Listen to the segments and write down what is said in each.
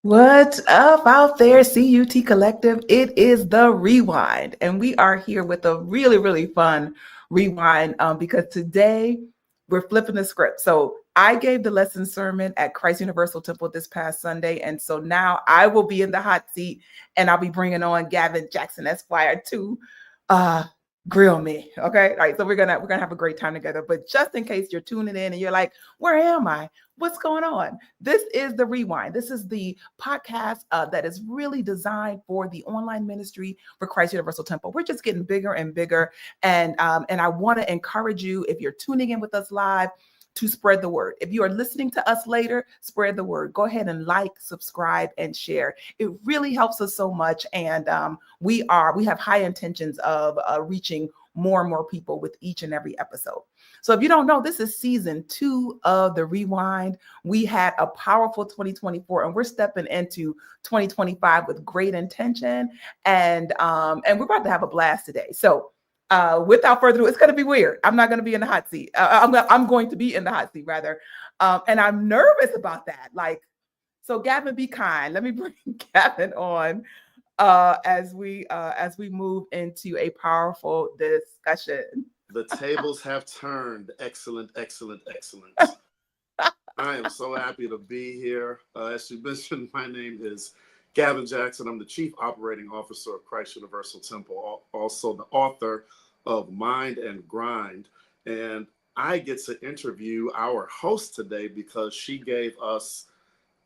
What's up out there, CUT Collective? It is the Rewind, and we are here with a really, really fun rewind because today we're flipping the script. So I gave the lesson sermon at Christ Universal Temple this past Sunday, and so now I will be in the hot seat, and I'll be bringing on Gavin Jackson Esquire to uh, grill me. Okay, all right. So we're gonna have a great time together. But just in case you're tuning in and you're like, "Where am I? What's going on?" This is the Rewind. This is the podcast that is really designed for the online ministry for Christ Universal Temple. We're just getting bigger and bigger, and I want to encourage you, if you're tuning in with us live, to spread the word. If you are listening to us later, spread the word. Go ahead and like, subscribe, and share. It really helps us so much, and we have high intentions of reaching more and more people with each and every episode. So if you don't know, this is season 2 of the Rewind. We had a powerful 2024, and we're stepping into 2025 with great intention, and we're about to have a blast today. So without further ado, it's going to be weird. I'm not going to be in the hot seat. I'm going to be in the hot seat rather, and I'm nervous about that. So Gavin, be kind. Let me bring Gavin on as we move into a powerful discussion. The tables have turned. Excellent, excellent, excellent. I am so happy to be here. As you mentioned, my name is Gavin Jackson. I'm the Chief Operating Officer of Christ Universal Temple, also the author of Mind and Grind. And I get to interview our host today because she gave us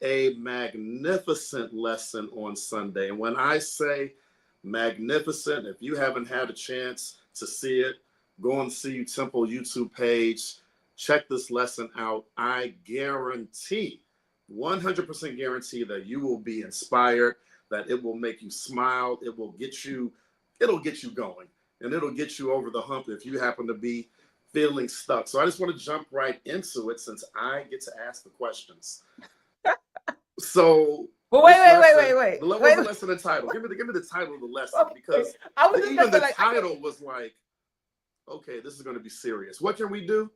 a magnificent lesson on Sunday. And when I say magnificent, if you haven't had a chance to see it, go on the CU Temple YouTube page, check this lesson out. I guarantee, 100% guarantee that you will be inspired, that it will make you smile, it'll get you going, and it'll get you over the hump if you happen to be feeling stuck. So I just want to jump right into it since I get to ask the questions. So wait. What's the lesson and title? Give me the title of the lesson, Okay. Because even the title was like, okay, this is going to be serious. What can we do?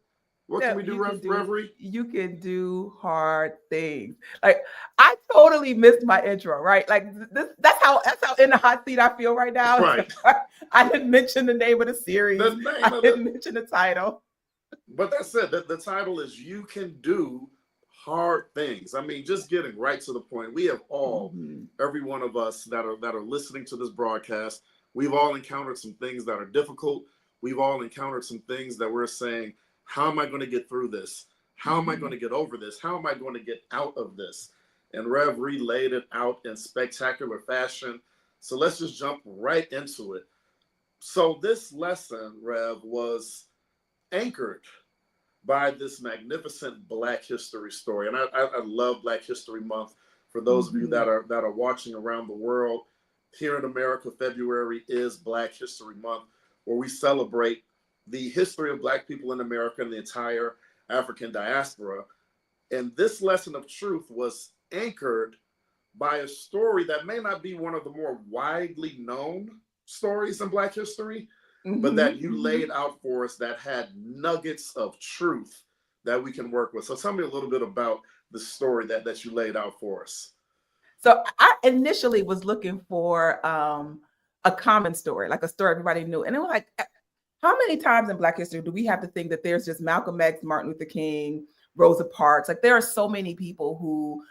What can we do, Reverie? You can do hard things. Like, I totally missed my intro, right? Like that's how in the hot seat I feel right now. Right. I didn't mention the name of the series. I didn't mention the title. But that's it. The title is You Can Do Hard Things. I mean, just getting right to the point. We have all, every one of us that are listening to this broadcast, we've all encountered some things that are difficult. We've all encountered some things that we're saying, how am I going to get through this? How am I going to get over this? How am I going to get out of this? And Rev laid it out in spectacular fashion. So let's just jump right into it. So this lesson, Rev, was anchored by this magnificent Black history story. And I love Black History Month. For those of you that are watching around the world, here in America, February is Black History Month, where we celebrate the history of Black people in America and the entire African diaspora. And this lesson of truth was anchored by a story that may not be one of the more widely known stories in Black history, but that you laid out for us that had nuggets of truth that we can work with. So tell me a little bit about the story that you laid out for us. So I initially was looking for a common story, like a story everybody knew. And it was like, how many times in Black history do we have to think that there's just Malcolm X, Martin Luther King, Rosa Parks? Like, there are so many people who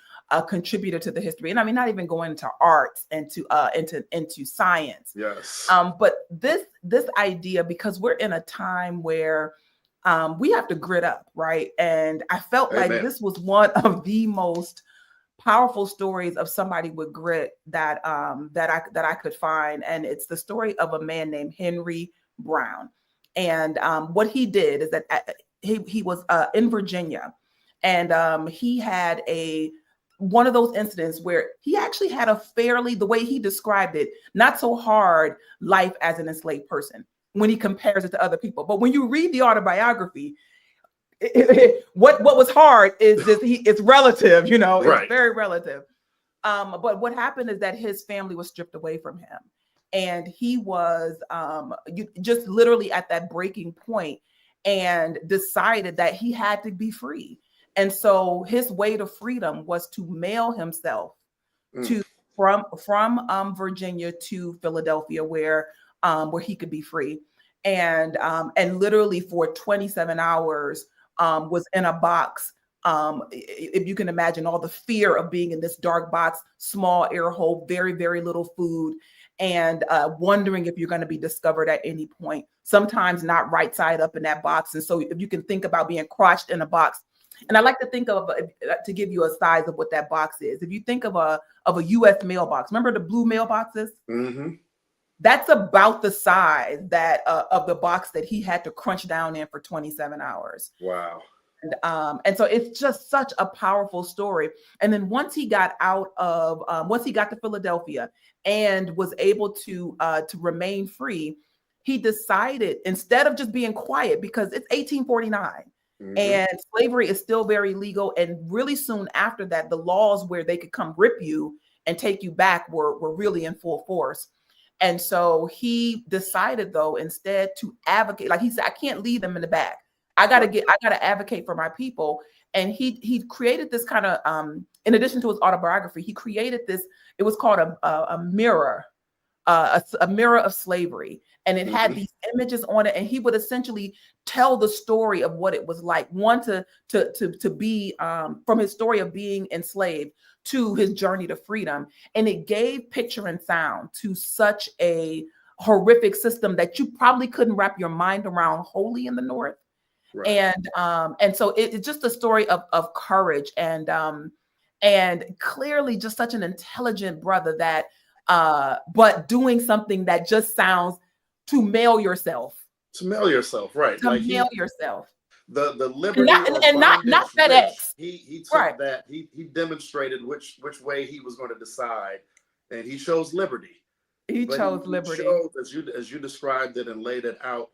contributed to the history. And I mean, not even going into arts and into science. Yes. But this idea, because we're in a time where we have to grit up, right? And I felt like this was one of the most powerful stories of somebody with grit that I could find. And it's the story of a man named Henry Brown. And what he did is that he was in Virginia, and he had one of those incidents where he actually had a fairly, the way he described it, not so hard life as an enslaved person when he compares it to other people. But when you read the autobiography, what was hard is just it's relative, Right. It's very relative. But what happened is that his family was stripped away from him, and he was just literally at that breaking point, and decided that he had to be free. And so his way to freedom was to mail himself Mm. to from Virginia to Philadelphia, where he could be free, and literally for 27 hours was in a box. If you can imagine all the fear of being in this dark box, small air hole, very, very little food, and wondering if you're going to be discovered at any point, sometimes not right side up in that box. And so if you can think about being crushed in a box, and I like to think of, to give you a size of what that box is. If you think of a US mailbox, remember the blue mailboxes? Mm-hmm. That's about the size that of the box that he had to crunch down in for 27 hours. Wow. And so it's just such a powerful story. And then once he got to Philadelphia and was able to remain free, he decided, instead of just being quiet, because it's 1849 and slavery is still very legal. And really soon after that, the laws where they could come rip you and take you back were really in full force. And so he decided, though, instead to advocate, like he said, I can't leave them in the back. I gotta advocate for my people. And he created this kind of, in addition to his autobiography, he created this, it was called a mirror, a mirror of slavery. And it had these images on it. And he would essentially tell the story of what it was like, one, to be, from his story of being enslaved to his journey to freedom. And it gave picture and sound to such a horrific system that you probably couldn't wrap your mind around wholly in the North. Right. And so it's just a story of courage and clearly just such an intelligent brother that but doing something that just sounds to mail yourself. Right. To like mail yourself. The liberty and not FedEx. He took that, he demonstrated which way he was going to decide, and he chose liberty. He chose liberty. Chose, as you described it and laid it out,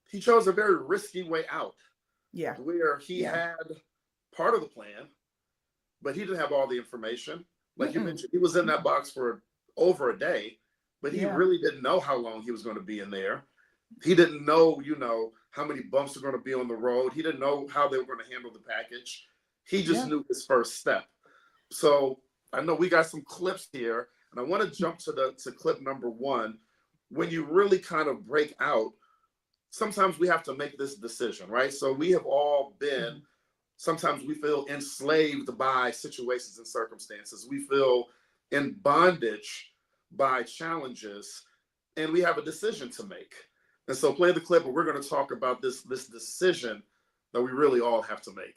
he chose a very risky way out. Yeah. Where he had part of the plan, but he didn't have all the information. Like you mentioned, he was in that box for over a day, but he really didn't know how long he was going to be in there. He didn't know, how many bumps were going to be on the road. He didn't know how they were going to handle the package. He just knew his first step. So I know we got some clips here, and I want to jump to clip number 1. When you really kind of break out, sometimes we have to make this decision, right? So we have all been, sometimes we feel enslaved by situations and circumstances. We feel in bondage by challenges, and we have a decision to make. And so play the clip, and we're going to talk about this decision that we really all have to make.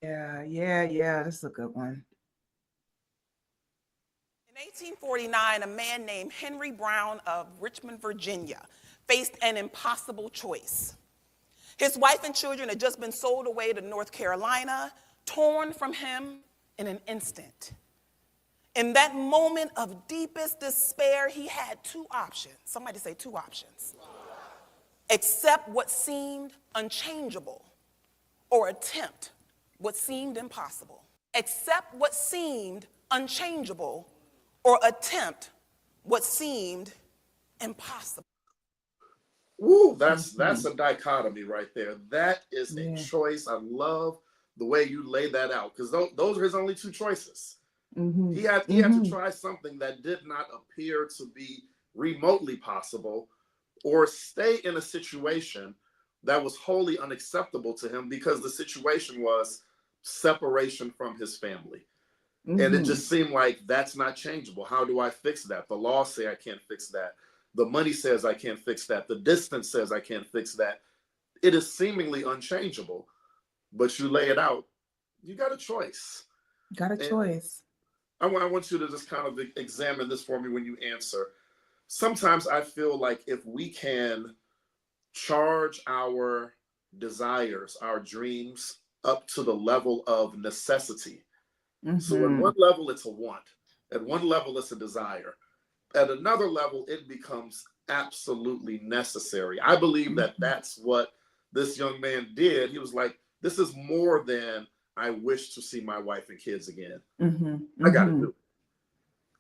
Yeah. This is a good one. In 1849, a man named Henry Brown of Richmond, Virginia, faced an impossible choice. His wife and children had just been sold away to North Carolina, torn from him in an instant. In that moment of deepest despair, he had 2 options. Somebody say 2 options. Accept what seemed unchangeable or attempt what seemed impossible. Accept what seemed unchangeable or attempt what seemed impossible. Ooh, that's a dichotomy right there. That is a choice. I love the way you laid that out, because those are his only 2 choices. He had to try something that did not appear to be remotely possible, or stay in a situation that was wholly unacceptable to him, because the situation was separation from his family. And it just seemed like that's not changeable. How do I fix that? The law say I can't fix that. The money says I can't fix that. The distance says I can't fix that. It is seemingly unchangeable, but you lay it out. You got a choice. Choice. I want you to just kind of examine this for me when you answer. Sometimes I feel like if we can charge our desires, our dreams up to the level of necessity. So at one level, it's a want. At one level, it's a desire. At another level, it becomes absolutely necessary. I believe that that's what this young man did. He was like, this is more than I wish to see my wife and kids again. I got to do it.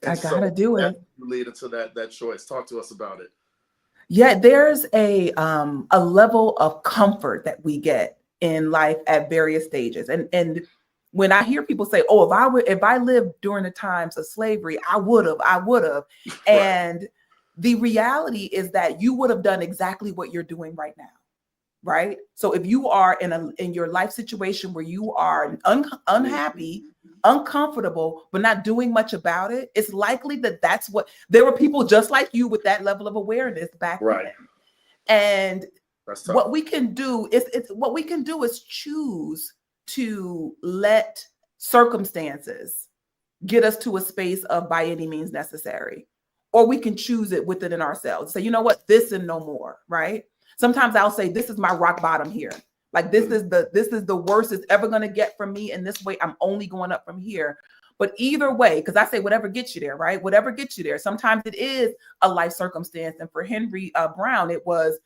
And I got to do it. Lead into that choice. Talk to us about it. Yeah, there's a level of comfort that we get in life at various stages. And when I hear people say, "Oh, if I lived during the times of slavery, I would have," Right. and the reality is that you would have done exactly what you're doing right now, right? So if you are in your life situation where you are unhappy, uncomfortable, but not doing much about it, it's likely that that's what there were people just like you with that level of awareness back Right. then. And That's tough. what we can do is choose to let circumstances get us to a space of by any means necessary, or we can choose it within ourselves. Say, you know what, this and no more, right? Sometimes I'll say, this is my rock bottom here. Like this is the worst it's ever going to get from me. In this way, I'm only going up from here. But either way, because I say whatever gets you there, right? Whatever gets you there. Sometimes it is a life circumstance. And for Henry Brown, it was,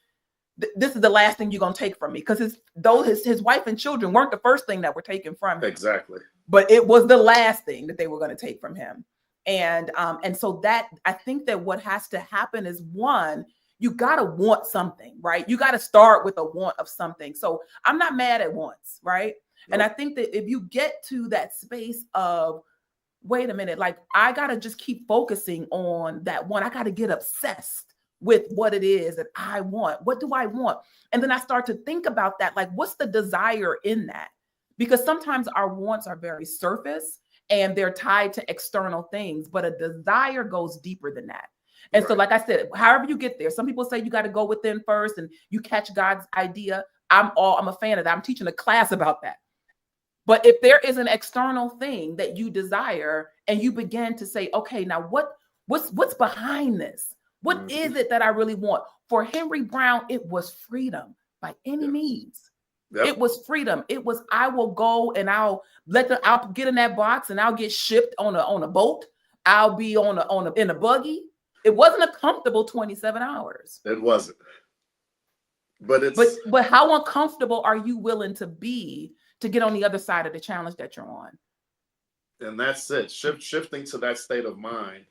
this is the last thing you're going to take from me, because his wife and children weren't the first thing that were taken from him. Exactly. But it was the last thing that they were going to take from him. And so that, I think that what has to happen is, one, you got to want something, right? You got to start with a want of something. So I'm not mad at wants, right? Nope. And I think that if you get to that space of, wait a minute, like I got to just keep focusing on that one. I got to get obsessed with what it is that I want. What do I want? And then I start to think about that, like, what's the desire in that? Because sometimes our wants are very surface and they're tied to external things, but a desire goes deeper than that. And so, like I said, however you get there, some people say you got to go within first and you catch God's idea. I'm a fan of that. I'm teaching a class about that. But if there is an external thing that you desire and you begin to say, okay, now what's behind this? What is it that I really want? For Henry Brown, it was freedom by any means. Yep. It was freedom. It was, I will go and I'll get in that box and I'll get shipped on a boat. I'll be in a buggy. It wasn't a comfortable 27 hours. It wasn't. But how uncomfortable are you willing to be to get on the other side of the challenge that you're on? And that's it. Shifting to that state of mind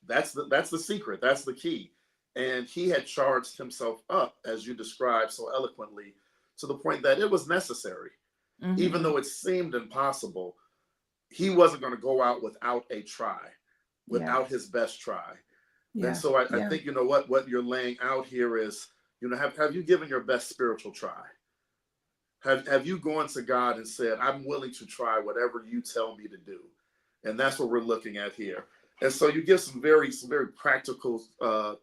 that's the secret. That's the key. And he had charged himself up, as you described so eloquently, to the point that it was necessary. Mm-hmm. Even though it seemed impossible, he wasn't going to go out without a try, without his best try. Yeah. And so I think, you know, what you're laying out here is, you know, have you given your best spiritual try? Have you gone to God and said, I'm willing to try whatever you tell me to do? And that's what we're looking at here. And so you give some very practical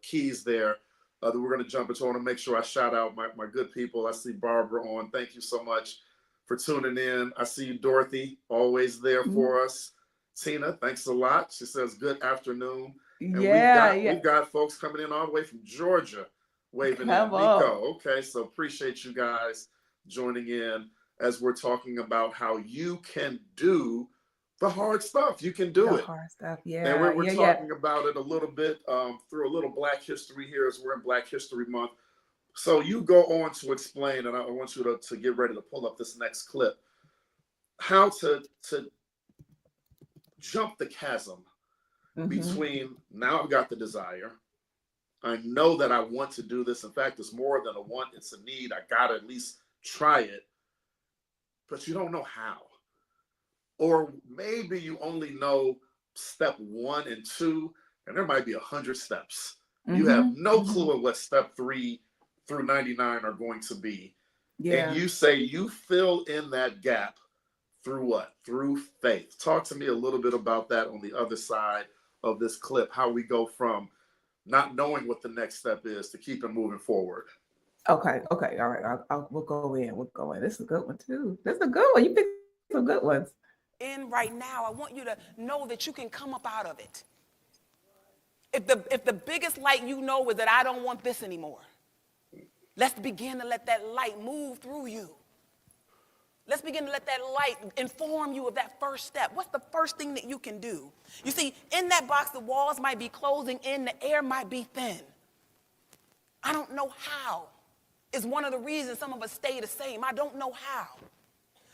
keys there that we're going to jump into. I want to make sure I shout out my good people. I see Barbara on. Thank you so much for tuning in. I see you, Dorothy, always there for us. Tina, thanks a lot. She says, good afternoon. And we've got folks coming in all the way from Georgia waving in. Nico. Okay, so appreciate you guys joining in as we're talking about how you can do the hard stuff. You can do it. Hard stuff, yeah. And we're talking about it a little bit through a little Black History here as we're in Black History Month. So you go on to explain, and I want you to get ready to pull up this next clip, how to jump the chasm between, now I've got the desire. I know that I want to do this. In fact, it's more than a want, it's a need. I got to at least try it, but you don't know how. Or maybe you only know step 1 and 2, and there might be 100 steps. You have no clue of what step 3 through 99 are going to be. Yeah. And you say you fill in that gap through what? Through faith. Talk to me a little bit about that on the other side of this clip, how we go from not knowing what the next step is to keep it moving forward. Okay. All right. We'll go in. This is a good one too. This is a good one. You picked some good ones. In right now, I want you to know that you can come up out of it. If the biggest light you know is that I don't want this anymore, let's begin to let that light move through you. Let's begin to let that light inform you of that first step. What's the first thing that you can do? You see, in that box, the walls might be closing in, the air might be thin. I don't know how. Is one of the reasons some of us stay the same. I don't know how.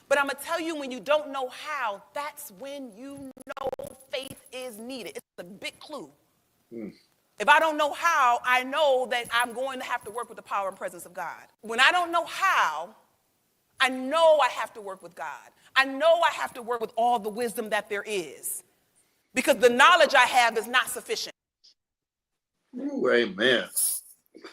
But I'm going to tell you, when you don't know how, that's when you know faith is needed. It's a big clue. If I don't know how, I know that I'm going to have to work with the power and presence of God. When I don't know how, I know I have to work with God. I know I have to work with all the wisdom that there is because the knowledge I have is not sufficient. Ooh, amen.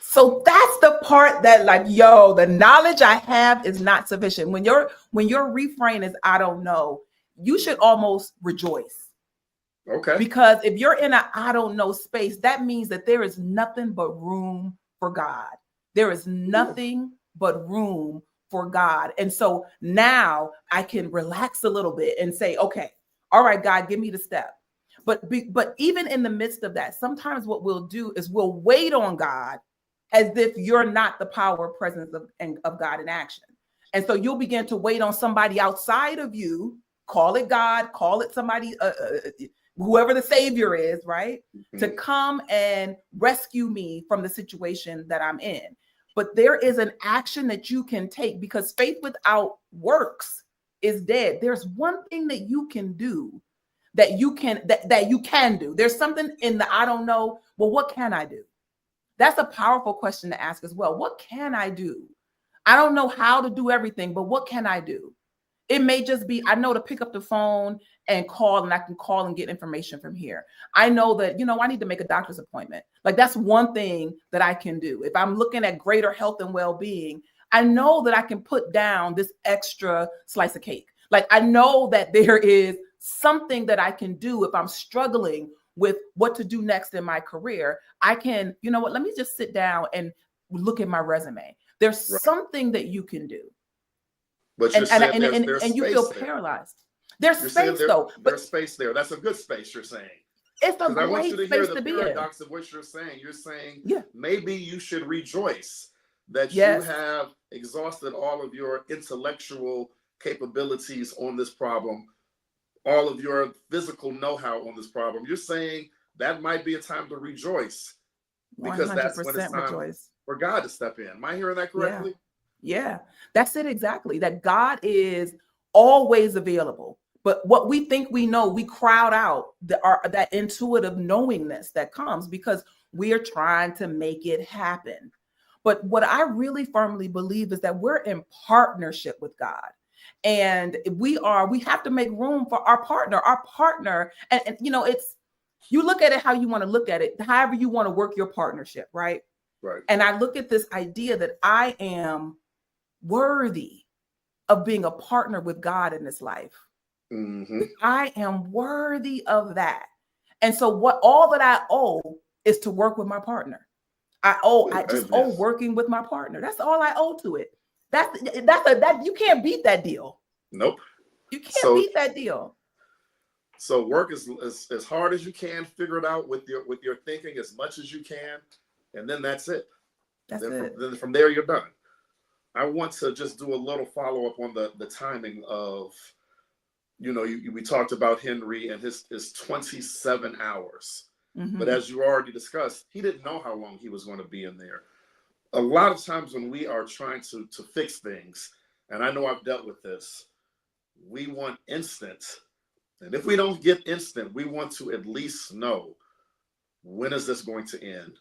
So that's the part that, like, yo, the knowledge I have is not sufficient. When your refrain is I don't know, you should almost rejoice. Okay. Because if you're in a I don't know space, that means that there is nothing but room for God. There is nothing but room for God. And so now I can relax a little bit and say, okay, all right, God, give me the step. But even in the midst of that, sometimes what we'll do is we'll wait on God as if you're not the power presence of God in action. And so you'll begin to wait on somebody outside of you, call it God, call it somebody, whoever the savior is, right? Mm-hmm. To come and rescue me from the situation that I'm in. But there is an action that you can take because faith without works is dead. There's one thing that you can do that you can do. There's something in the I don't know. Well, what can I do? That's a powerful question to ask as well. What can I do? I don't know how to do everything, but what can I do? It may just be, I know to pick up the phone and call, and I can call and get information from here. I know that, I need to make a doctor's appointment. Like, that's one thing that I can do. If I'm looking at greater health and well-being, I know that I can put down this extra slice of cake. Like, I know that there is something that I can do if I'm struggling with what to do next in my career. I can, let me just sit down and look at my resume. There's something that you can do. But and you feel paralyzed. There's space though. There's space there. That's a good space, you're saying. It's a great space to be in. I want you to hear the paradox of what you're saying. You're saying maybe you should rejoice that you have exhausted all of your intellectual capabilities on this problem, all of your physical know-how on this problem. You're saying that might be a time to rejoice because that's when it's time for God to step in. Am I hearing that correctly? Yeah, that's it exactly. That God is always available. But what we think we know, we crowd out that intuitive knowingness that comes because we are trying to make it happen. But what I really firmly believe is that we're in partnership with God. And we have to make room for our partner. And it's, you look at it how you want to look at it, however you want to work your partnership, right? Right. And I look at this idea that I am worthy of being a partner with God in this life. Mm-hmm. I am worthy of that. And so all that I owe is to work with my partner. I just owe working with my partner. That's all I owe to it. That you can't beat that deal. Nope. You can't beat that deal. So work as hard as you can, figure it out with your thinking as much as you can, and then that's it. Then from there you're done. I want to just do a little follow-up on the timing of, we talked about Henry and his 27 hours. Mm-hmm. But as you already discussed, he didn't know how long he was going to be in there. A lot of times when we are trying to fix things, and I know I've dealt with this, we want instant. And if we don't get instant, we want to at least know, when is this going to end?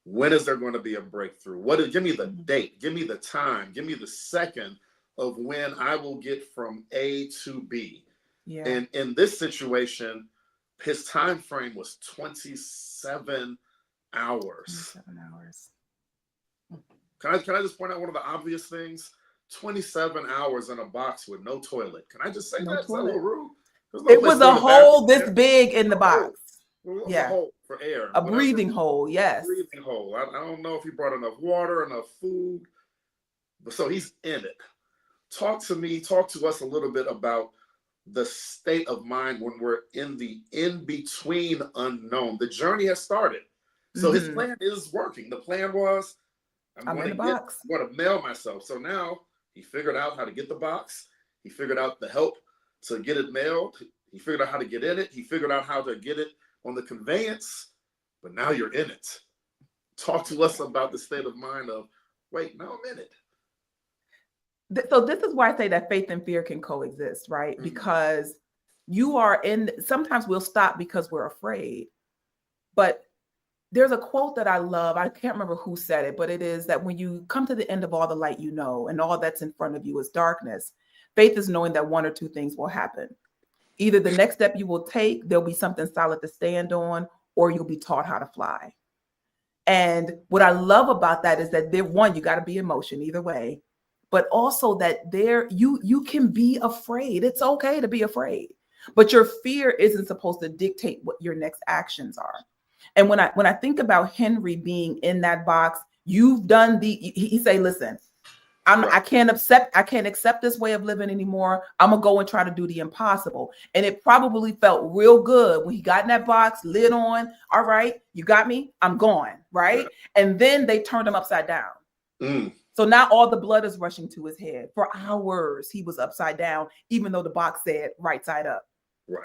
When is there going to be a breakthrough? Give me the date, give me the time, give me the second of when I will get from A to B. Yeah. And in this situation, his time frame was 27 hours. 27 hours. Can I just point out one of the obvious things? 27 hours in a box with no toilet. Can I just say that? Is that a little rude? It was a hole this big in the box. A hole for air. A breathing hole, yes. Breathing hole. I don't know if he brought enough water, enough food. But so he's in it. Talk to us a little bit about the state of mind when we're in the in-between unknown. The journey has started. So his plan is working. The plan was, I'm going to mail myself. So now he figured out how to get the box. He figured out the help to get it mailed. He figured out how to get in it. He figured out how to get it on the conveyance. But now you're in it. Talk to us about the state of mind of, wait, now I'm in it. So this is why I say that faith and fear can coexist, right? Mm-hmm. Because sometimes we'll stop because we're afraid. But there's a quote that I love. I can't remember who said it, but it is that when you come to the end of all the light, and all that's in front of you is darkness, Faith is knowing that one or two things will happen. Either the next step you will take, there'll be something solid to stand on, or you'll be taught how to fly. And what I love about that is that one, you got to be in motion either way, but also that you can be afraid. It's okay to be afraid, but your fear isn't supposed to dictate what your next actions are. And when I think about Henry being in that box, you've done he say, listen, I can't accept this way of living anymore. I'm gonna go and try to do the impossible. And it probably felt real good when he got in that box, lid on. All right, you got me, I'm gone. Right. And then they turned him upside down. So now all the blood is rushing to his head. For hours he was upside down, even though the box said right side up.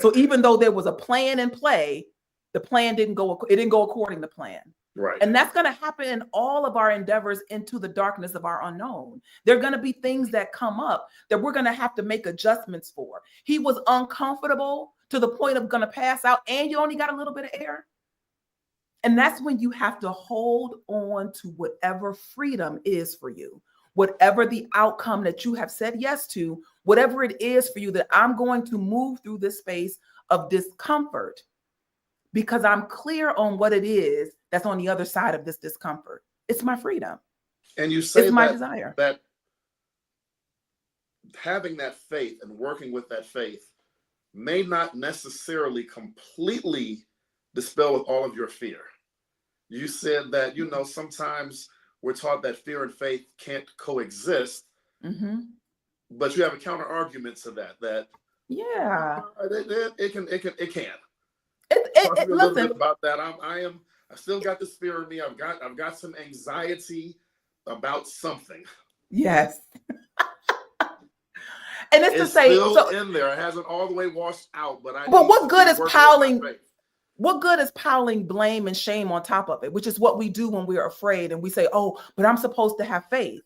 So even though there was a plan in play, the plan didn't go according to plan. And that's going to happen in all of our endeavors into the darkness of our unknown. There are going to be things that come up that we're going to have to make adjustments for. He was uncomfortable to the point of going to pass out, and you only got a little bit of air. And that's when you have to hold on to whatever freedom is for you, whatever the outcome that you have said yes to, whatever it is for you, that I'm going to move through this space of discomfort because I'm clear on what it is that's on the other side of this discomfort. It's my freedom. And you say it's my desire. That having that faith and working with that faith may not necessarily completely dispel with all of your fear. You said that, sometimes we're taught that fear and faith can't coexist, but you have a counter argument to that. It can. Talk to me a little bit about that. I still got this fear in me. I've got some anxiety about something. Yes. And it's still in there. It hasn't all the way washed out, but what good is piling? What good is piling blame and shame on top of it, which is what we do when we're afraid and we say, oh, but I'm supposed to have faith.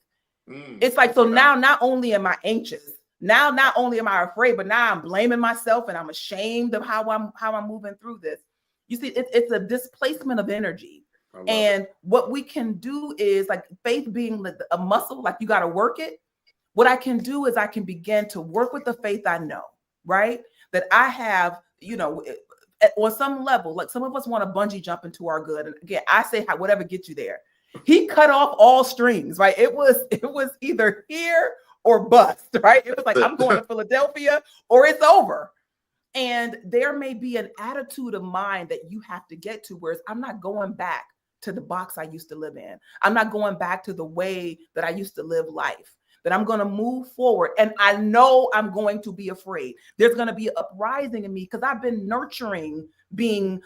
It's like, so now not only am I anxious, now not only am I afraid, but now I'm blaming myself and I'm ashamed of how I'm moving through this. You see, it's a displacement of energy. And what we can do is, like, faith being a muscle, like you got to work it. What I can do is I can begin to work with the faith I know, right? That I have, on some level. Like, some of us want to bungee jump into our good. And again, I say whatever gets you there. He cut off all strings, right? It was either here or bust, right? It was like, I'm going to Philadelphia or it's over. And there may be an attitude of mind that you have to get to, whereas I'm not going back to the box I used to live in. I'm not going back to the way that I used to live life, that I'm going to move forward. And I know I'm going to be afraid. There's going to be an uprising in me because I've been nurturing being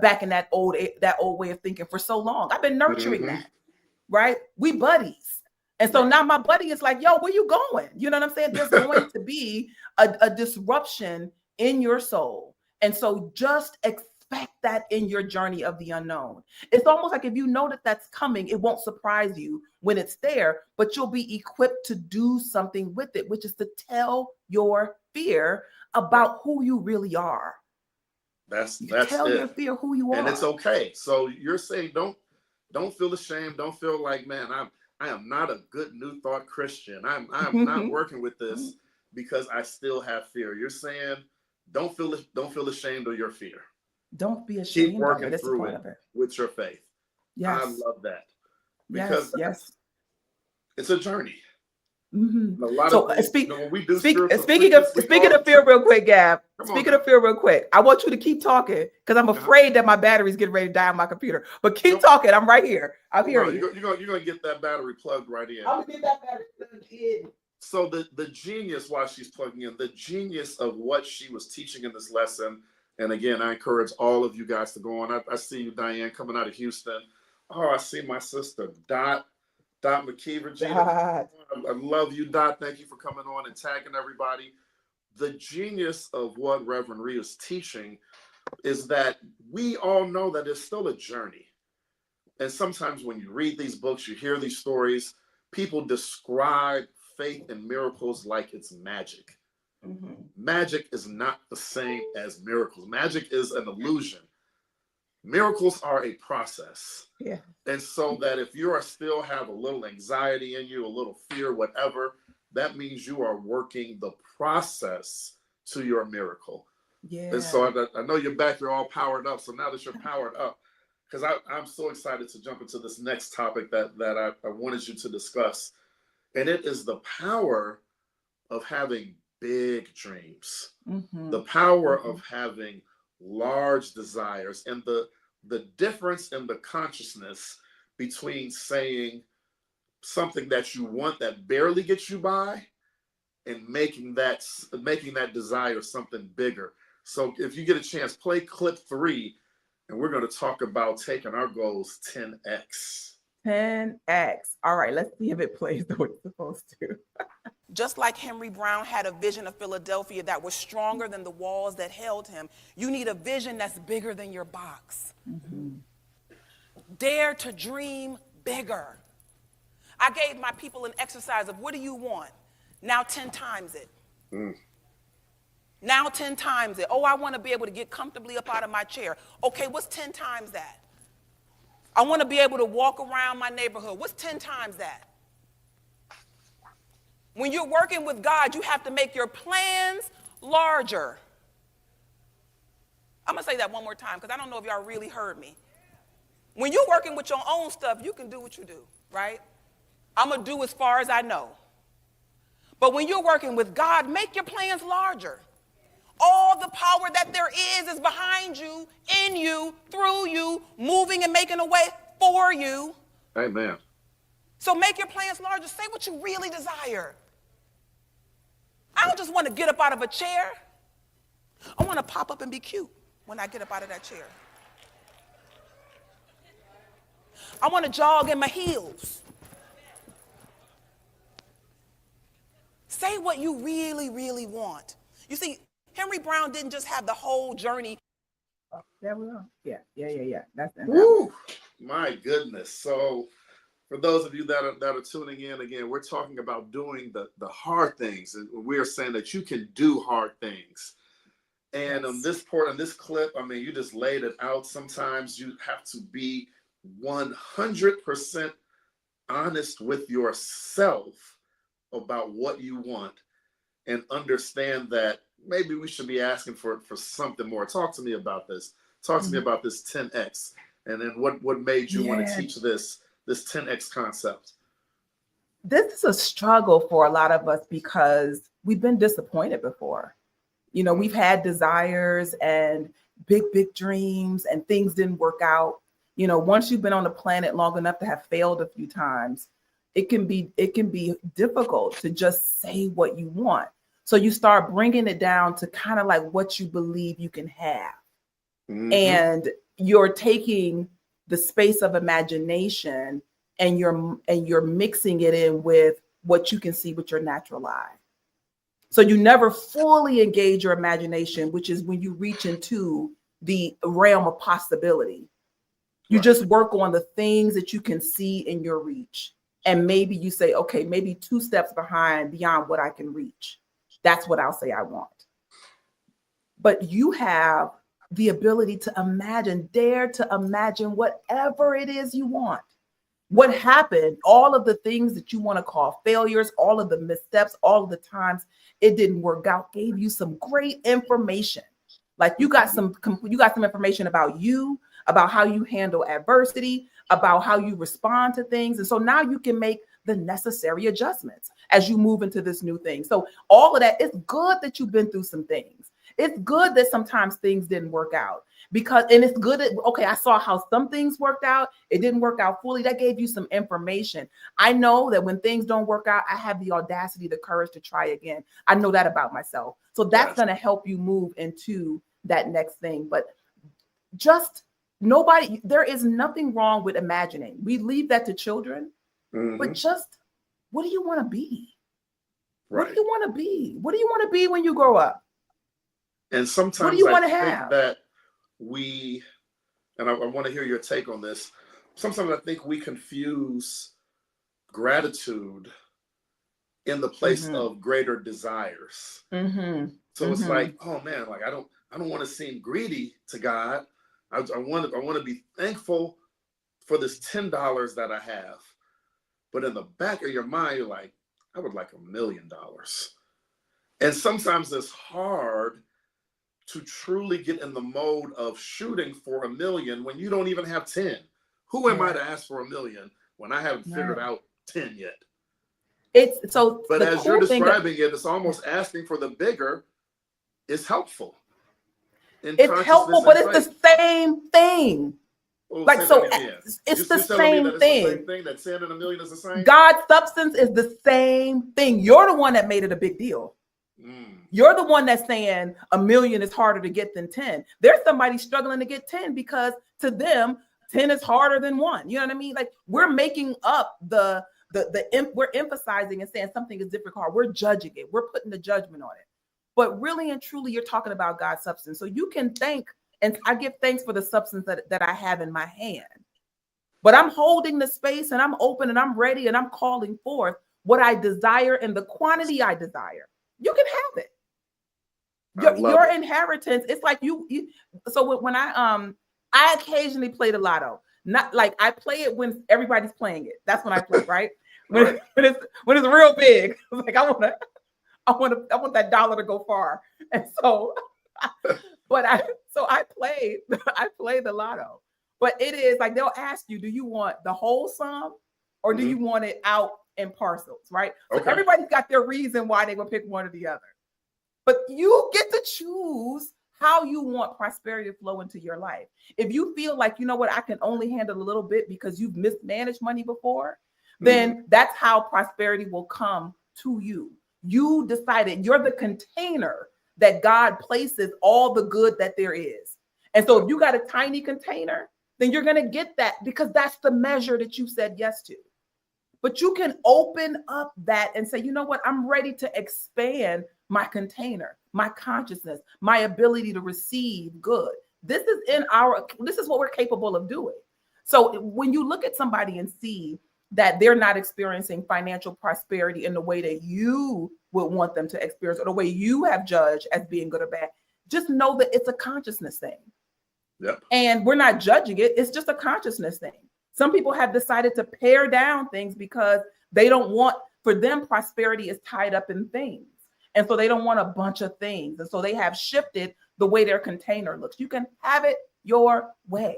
back in that old way of thinking for so long. I've been nurturing that, right? We buddies. And so now my buddy is like, yo, where you going? You know what I'm saying? There's going to be a disruption in your soul. And so just expect that in your journey of the unknown. It's almost like if you know that that's coming, it won't surprise you when it's there, but you'll be equipped to do something with it, which is to tell your fear about who you really are. That's tell your fear who you are. And it's okay. So you're saying don't feel ashamed. Don't feel like, man, I am not a good New Thought Christian. I'm not working with this because I still have fear. You're saying don't feel ashamed of your fear. Don't be ashamed. Keep working through it with your faith. Yes. I love that. Because yes. It's a journey. Mm-hmm. A lot so of things, speaking of fear real quick, Gab. Speaking of fear real quick, I want you to keep talking because I'm afraid that my battery's getting ready to die on my computer. But keep talking. I'm right here. I'm hearing you. You're gonna get that battery plugged right in. I'm gonna get that battery plugged in. So the genius, while she's plugging in, the genius of what she was teaching in this lesson, and again, I encourage all of you guys to go on. I see you, Diane, coming out of Houston. Oh, I see my sister, Dot McKeever. Dot. I love you, Dot. Thank you for coming on and tagging everybody. The genius of what Reverend Rhea is teaching is that we all know that it's still a journey. And sometimes when you read these books, you hear these stories, people describe faith and miracles like it's magic. Mm-hmm. Magic is not the same as miracles. Magic is an illusion. Miracles are a process. Yeah. And so that if you are still have a little anxiety in you, a little fear, whatever, that means you are working the process to your miracle. Yeah. And so I know you're back, you're all powered up. So now that you're powered up, because I'm so excited to jump into this next topic that I wanted you to discuss. And it is the power of having big dreams, the power of having large desires, and the difference in the consciousness between saying something that you want that barely gets you by and making that desire something bigger. So if you get a chance, play clip 3, and we're going to talk about taking our goals 10x. 10x. All right, let's see if it plays the way it's supposed to. Just like Henry Brown had a vision of Philadelphia that was stronger than the walls that held him, you need a vision that's bigger than your box. Dare to dream bigger. I gave my people an exercise of what do you want? Now 10 times it. Now 10 times it. Oh, I want to be able to get comfortably up out of my chair. Okay, what's 10 times that? I want to be able to walk around my neighborhood. What's 10 times that? When you're working with God, you have to make your plans larger. I'm going to say that one more time because I don't know if y'all really heard me. When you're working with your own stuff, you can do what you do, right? I'm going to do as far as I know. But when you're working with God, make your plans larger. All the power that there is behind you, in you, through you, moving and making a way for you. Amen. So make your plans larger. Say what you really desire. I don't just want to get up out of a chair. I want to pop up and be cute when I get up out of that chair. I want to jog in my heels. Say what you really, really want. You see, Henry Brown didn't just have the whole journey. Oh, there we go. Yeah. That's Woo, my goodness. So for those of you that are tuning in, again, we're talking about doing the hard things. And we're saying that you can do hard things. And on this clip, I mean, you just laid it out. Sometimes you have to be 100% honest with yourself about what you want and understand that maybe we should be asking for something more. Talk to me about this. Talk to me about this 10x. And then what made you want to teach this 10x concept? This is a struggle for a lot of us because we've been disappointed before. You know, we've had desires and big dreams and things didn't work out. You know, once you've been on the planet long enough to have failed a few times, it can be difficult to just say what you want. So you start bringing it down to kind of like what you believe you can have. And you're taking the space of imagination and you're mixing it in with what you can see with your natural eye. So you never fully engage your imagination, which is when you reach into the realm of possibility. You just work on the things that you can see in your reach. And maybe you say, okay, maybe 2 steps beyond what I can reach. That's what I'll say I want. But you have the ability to imagine, dare to imagine whatever it is you want. What happened, all of the things that you want to call failures, all of the missteps, all of the times it didn't work out, gave you some great information. Like you got some information about you, about how you handle adversity, about how you respond to things. And so now you can make the necessary adjustments as you move into this new thing. So all of that, it's good that you've been through some things. It's good that sometimes things didn't work out and it's good that, okay, I saw how some things worked out. It didn't work out fully. That gave you some information. I know that when things don't work out, I have the audacity, the courage to try again. I know that about myself. So that's going to help you move into that next thing. But there is nothing wrong with imagining. We leave that to children, but just, what do you want to be? What do you want to be? What do you want to be when you grow up? And sometimes what do you want to think have? that I want to hear your take on this. Sometimes I think we confuse gratitude in the place of greater desires. So it's like, oh man, like I don't want to seem greedy to God. I want to be thankful for this $10 that I have. But in the back of your mind, you're like, I would like $1 million. And sometimes it's hard to truly get in the mode of shooting for $1 million when you don't even have 10. Who am I to ask for $1 million when I haven't figured out 10 yet? It's so, but as you're describing it, it's almost asking for the bigger is helpful. It's helpful, but it's the same thing. Well, like, so it's the same thing. That 10 and $1 million is the same. God's substance is the same thing. You're the one that made it a big deal. You're the one that's saying $1 million is harder to get than 10. There's somebody struggling to get 10 because to them, 10 is harder than 1. You know what I mean? Like, we're making up we're emphasizing and saying something is difficult. We're judging it. We're putting the judgment on it. But really and truly, you're talking about God's substance. So you can thank, and I give thanks for the substance that I have in my hand. But I'm holding the space and I'm open and I'm ready and I'm calling forth what I desire in the quantity I desire. You can have it. Your inheritance. It's like you. So when I occasionally play the lotto. Not like I play it when everybody's playing it. That's when I play, right? When it's real big. Like I want that dollar to go far. And so, I play the lotto. But it is like they'll ask you, do you want the whole sum or do you want it out in parcels, right? So everybody's got their reason why they will pick one or the other. But you get to choose how you want prosperity to flow into your life. If you feel like, you know what, I can only handle a little bit because you've mismanaged money before, then that's how prosperity will come to you. You decided you're the container that God places all the good that there is. And so if you got a tiny container, then you're going to get that because that's the measure that you said yes to. But you can open up that and say, you know what, I'm ready to expand my container, my consciousness, my ability to receive good. This is what we're capable of doing. So when you look at somebody and see that they're not experiencing financial prosperity in the way that you would want them to experience or the way you have judged as being good or bad, just know that it's a consciousness thing. Yep. And we're not judging it. It's just a consciousness thing. Some people have decided to pare down things because they don't want, for them, prosperity is tied up in things. And so they don't want a bunch of things. And so they have shifted the way their container looks. You can have it your way,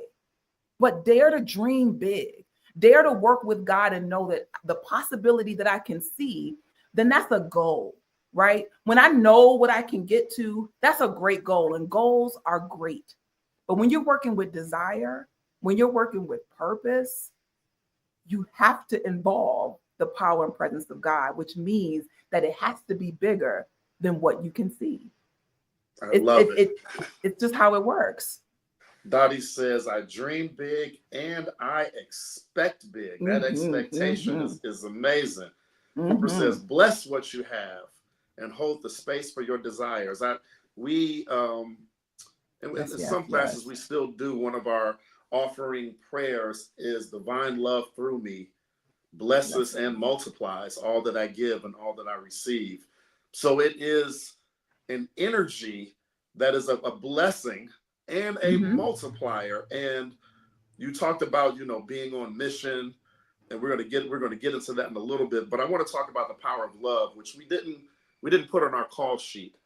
but dare to dream big, dare to work with God and know that the possibility that I can see, then that's a goal, right? When I know what I can get to, that's a great goal. And goals are great. But when you're working with desire, when you're working with purpose, you have to involve the power and presence of God, which means that it has to be bigger than what you can see. I love it. It's just how it works. Dottie says, I dream big and I expect big. That expectation is amazing. Cooper says, bless what you have and hold the space for your desires. In some classes, we still do. One of our offering prayers is divine love through me blesses and multiplies all that I give and all that I receive. So it is an energy that is a blessing and a multiplier. And you talked about, being on mission, and we're going to get into that in a little bit. But I want to talk about the power of love, which we didn't put on our call sheet.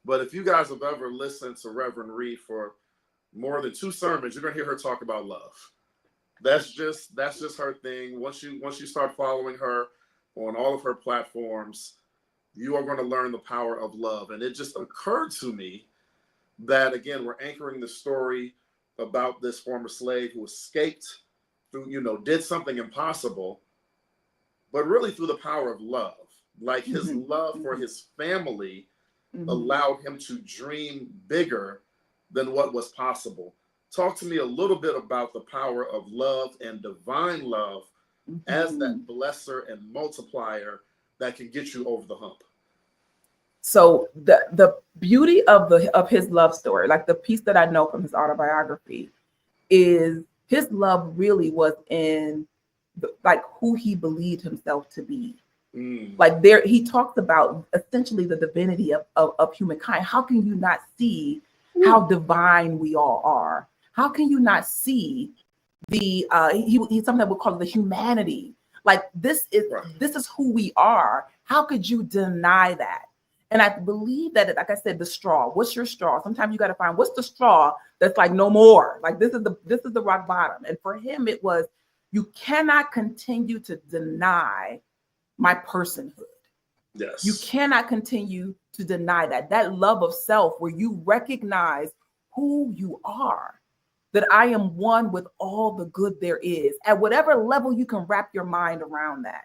But if you guys have ever listened to Reverend Reed for more than 2 sermons, you're going to hear her talk about love. That's just her thing. Once you start following her on all of her platforms, you are going to learn the power of love. And it just occurred to me that, again, we're anchoring the story about this former slave who escaped through, did something impossible, but really through the power of love. Like his love for his family allowed him to dream bigger than what was possible. Talk to me a little bit about the power of love and divine love as that blesser and multiplier that can get you over the hump. So the beauty of his love story, like the piece that I know from his autobiography, is his love really was in who he believed himself to be. Like he talks about essentially the divinity of humankind. How can you not see how divine we all are? How can you not see he's something that we call the humanity Like this is who we are. How could you deny that? And I believe that, like I said, the straw. What's your straw? Sometimes you got to find what's the straw that's like no more. Like this is the rock bottom. And for him, it was, you cannot continue to deny my personhood. Yes. You cannot continue to deny that love of self, where you recognize who you are, that I am one with all the good there is. At whatever level you can wrap your mind around that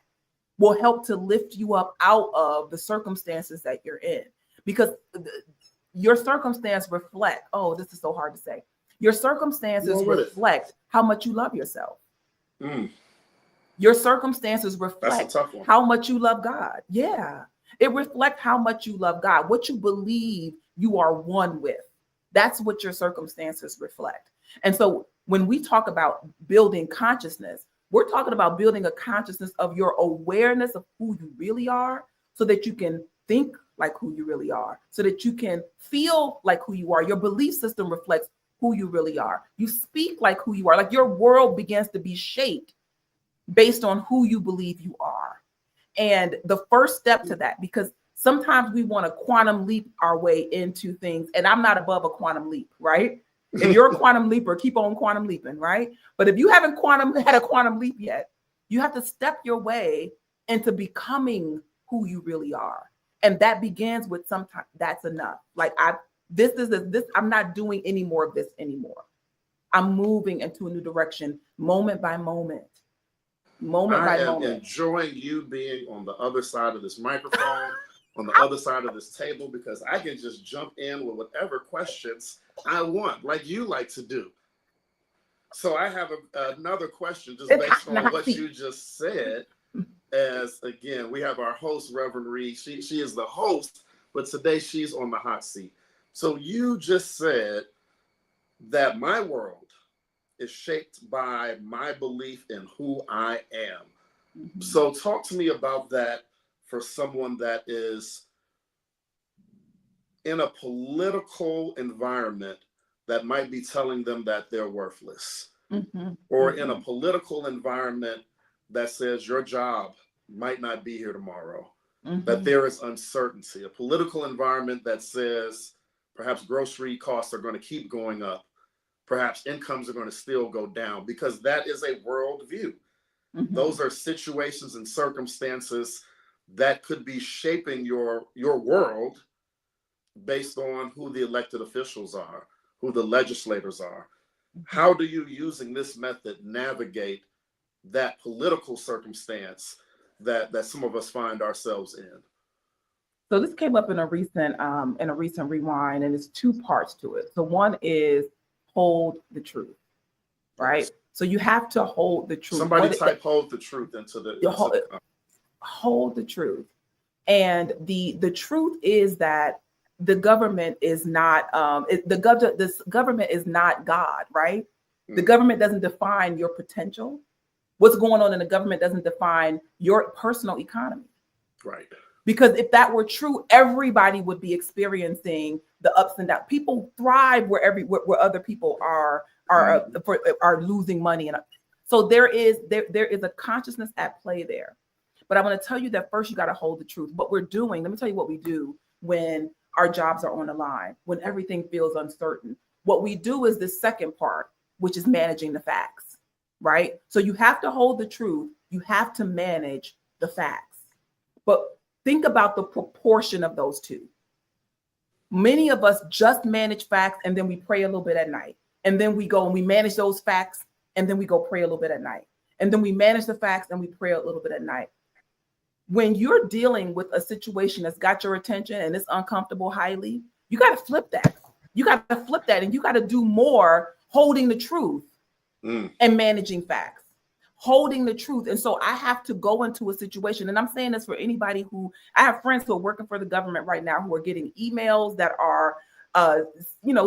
will help to lift you up out of the circumstances that you're in. Because your circumstance reflect, oh, this is so hard to say. Your circumstances reflect how much you love yourself. Your circumstances reflect how much you love God. Yeah. It reflects how much you love God, what you believe you are one with. That's what your circumstances reflect. And so when we talk about building consciousness, we're talking about building a consciousness of your awareness of who you really are, so that you can think like who you really are, so that you can feel like who you are. Your belief system reflects who you really are. You speak like who you are. Like your world begins to be shaped based on who you believe you are. And the first step to that, because sometimes we want to quantum leap our way into things, and I'm not above a quantum leap, right? If you're a quantum leaper, keep on quantum leaping, right? But if you haven't had a quantum leap yet, you have to step your way into becoming who you really are. And that begins with sometimes that's enough. Like I'm not doing any more of this anymore. I'm moving into a new direction, moment by moment. I am enjoying you being on the other side of this microphone, on the other side of this table, because I can just jump in with whatever questions I want, like you like to do. So I have another question just based on what you just said. As again, we have our host, Reverend Reed. She is the host, but today she's on the hot seat. So you just said that my world is shaped by my belief in who I am. So talk to me about that for someone that is in a political environment that might be telling them that they're worthless, or in a political environment that says your job might not be here tomorrow, that there is uncertainty, a political environment that says perhaps grocery costs are going to keep going up, perhaps incomes are going to still go down, because that is a worldview. Those are situations and circumstances that could be shaping your world based on who the elected officials are, who the legislators are. How do you, using this method, navigate that political circumstance that some of us find ourselves in? So this came up in a recent rewind, and there's two parts to it. So one is hold the truth, right? Yes. So you have to hold the truth. Somebody type hold the truth into the hold the truth. And the truth is that the government is not this government is not God, right? The government doesn't define your potential. What's going on in the government doesn't define your personal economy. Right. Because if that were true, everybody would be experiencing the ups and downs. People thrive where other people are losing money, and so there is a consciousness at play there. But I want to tell you that first you got to hold the truth. What we're doing, let me tell you what we do when our jobs are on the line, when everything feels uncertain. What we do is the second part, which is managing the facts, right? So you have to hold the truth. You have to manage the facts. But think about the proportion of those two. Many of us just manage facts, and then we pray a little bit at night. And then we go and we manage those facts, and then we go pray a little bit at night. And then we manage the facts and we pray a little bit at night. When you're dealing with a situation that's got your attention and it's uncomfortable highly, you got to flip that. You got to flip that, and you got to do more holding the truth and managing facts. Holding the truth. And so I have to go into a situation, and I'm saying this for anybody I have friends who are working for the government right now who are getting emails that are,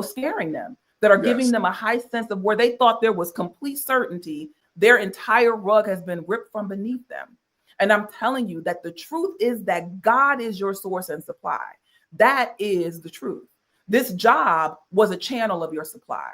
scaring them, that are giving them a high sense of where they thought there was complete certainty. Their entire rug has been ripped from beneath them. And I'm telling you that the truth is that God is your source and supply. That is the truth. This job was a channel of your supply.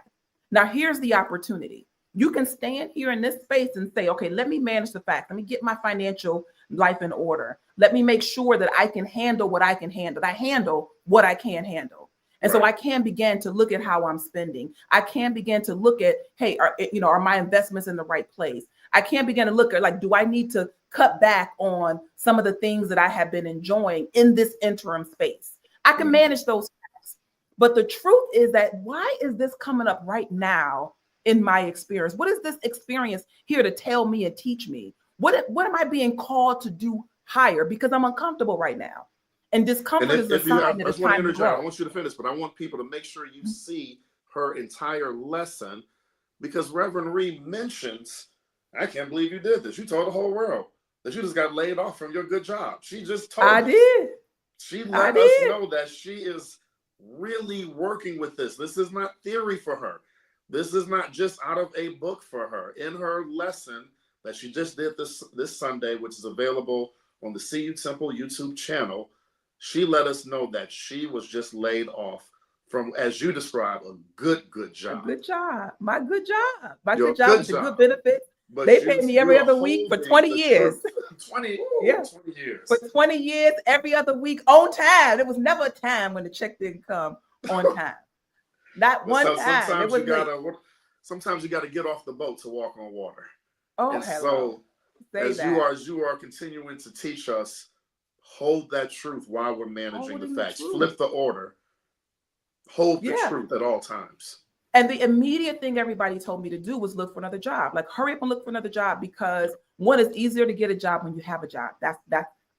Now, here's the opportunity. You can stand here in this space and say, okay, let me manage the facts. Let me get my financial life in order. Let me make sure that I can handle what I can handle. I handle what I can handle. And so I can begin to look at how I'm spending. I can begin to look at, hey, are my investments in the right place? I can begin to look at, like, do I need to cut back on some of the things that I have been enjoying in this interim space? I can manage those facts. But the truth is that, why is this coming up right now in my experience? What is this experience here to tell me and teach me? What am I being called to do higher? Because I'm uncomfortable right now. And discomfort is a sign that it's time to grow. I want you to finish, but I want people to make sure you see her entire lesson, because Reverend Reed mentions, I can't believe you did this. You told the whole world that you just got laid off from your good job. She just told us. Did. She let us know that she is really working with this. This is not theory for her. This is not just out of a book for her. In her lesson that she just did this Sunday, which is available on the CU Temple YouTube channel, she let us know that she was just laid off from, as you describe, a good job. A good job. My good job. My Your good job with the good benefits. But they paid me every other week for 20 years. 20 years. For 20 years, every other week, on time. There was never a time when the check didn't come on time. Not one time. Sometimes you got to get off the boat to walk on water. Oh, and hello. so as you are continuing to teach us, hold that truth while we're managing the facts. Flip the order. Hold the truth at all times. And the immediate thing everybody told me to do was look for another job. Like, hurry up and look for another job, because one, it's easier to get a job when you have a job. That's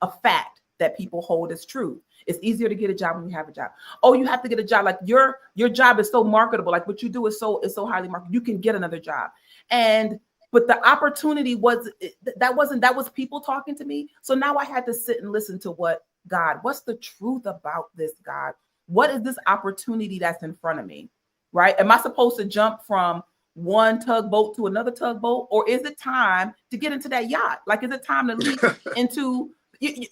a fact that people hold as truth. It's easier to get a job when you have a job. Oh, you have to get a job. Like, your job is so marketable. Like, what you do is so highly marketable. You can get another job. But the opportunity was people talking to me. So now I had to sit and listen to what's the truth about this, God? What is this opportunity that's in front of me? Right? Am I supposed to jump from one tugboat to another tugboat? Or is it time to get into that yacht? Like, is it time to leap into,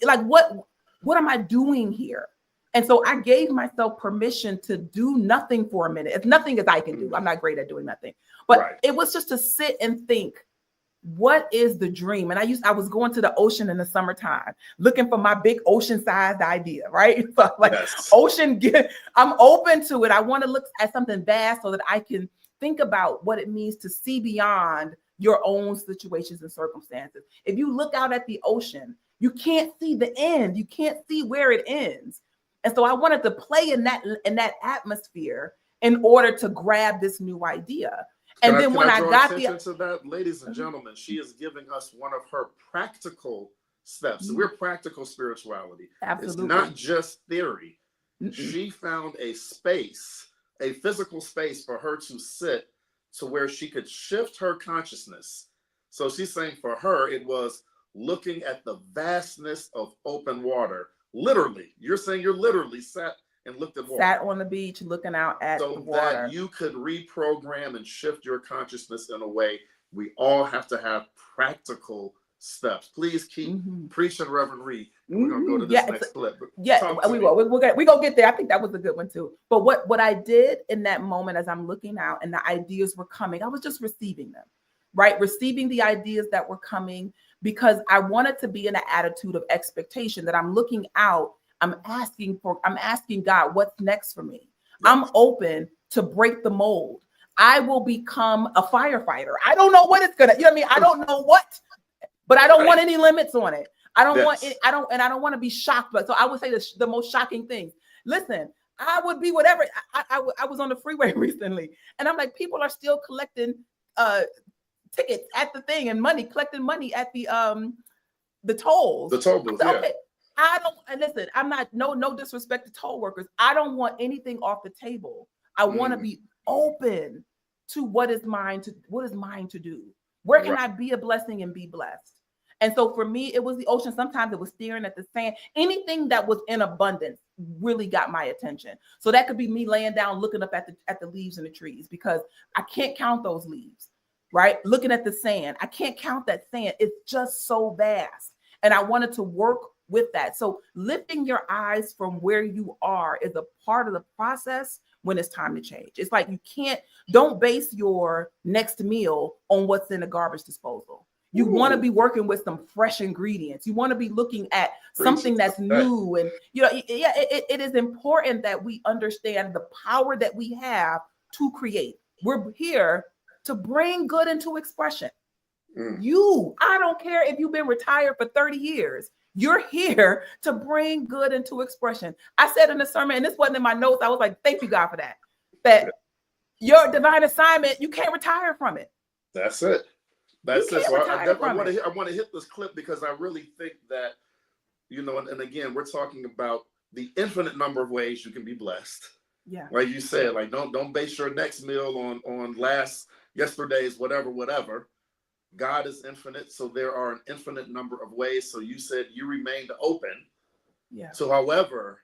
like, what am I doing here? And so I gave myself permission to do nothing for a minute. It's nothing as I can do. I'm not great at doing nothing. But it was just to sit and think, what is the dream? And I was going to the ocean in the summertime, looking for my big ocean-sized idea, right? So like, I'm open to it. I want to look at something vast so that I can think about what it means to see beyond your own situations and circumstances. If you look out at the ocean, you can't see the end. You can't see where it ends. And so I wanted to play in that atmosphere in order to grab this new idea. And then when I got to that, ladies and gentlemen, she is giving us one of her practical steps. So we're practical spirituality. Absolutely. It's not just theory. She found a space, a physical space for her to sit, to where she could shift her consciousness. So she's saying for her, it was looking at the vastness of open water. Literally, you're saying you're literally sat and looked at water. Sat on the beach looking out at the water. So that you could reprogram and shift your consciousness in a way. We all have to have practical steps. Please keep preaching, Reverend Reed. We're going to go to this next clip. We will. We're going to get there. I think that was a good one too. But what I did in that moment, as I'm looking out and the ideas were coming, I was just receiving them, right? Receiving the ideas that were coming, because I wanted to be in an attitude of expectation, that I'm looking out. I'm asking God, what's next for me? I'm open to break the mold. I will become a firefighter. I don't know what it's gonna, I don't know what, but I don't want any limits on it. I don't want it. I don't want to be shocked. But so I would say the most shocking things. Listen, I would be whatever. I was on the freeway recently, and I'm like, people are still collecting tickets at the thing and collecting money at the tolls. The toll booth, okay. Listen, I'm not, no disrespect to toll workers. I don't want anything off the table. I want to be open to what is mine to do. Where can I be a blessing and be blessed? And so for me, it was the ocean. Sometimes it was staring at the sand. Anything that was in abundance really got my attention. So that could be me laying down, looking up at the leaves in the trees, because I can't count those leaves, right? Looking at the sand. I can't count that sand. It's just so vast. And I wanted to work with that. So lifting your eyes from where you are is a part of the process, when it's time to change. It's like don't base your next meal on what's in the garbage disposal. You want to be working with some fresh ingredients. You want to be looking at something that's new. And, it is important that we understand the power that we have to create. We're here to bring good into expression. I don't care if you've been retired for 30 years. You're here to bring good into expression. I said in the sermon, and this wasn't in my notes, I was like, thank you, God, for that. That your divine assignment, you can't retire from it. That's it. That's it. So I want to hit this clip because I really think that, and again, we're talking about the infinite number of ways you can be blessed. Yeah. Like you said, like don't base your next meal on yesterday's whatever. God is infinite, so there are an infinite number of ways. So you said you remained open. Yeah. So however,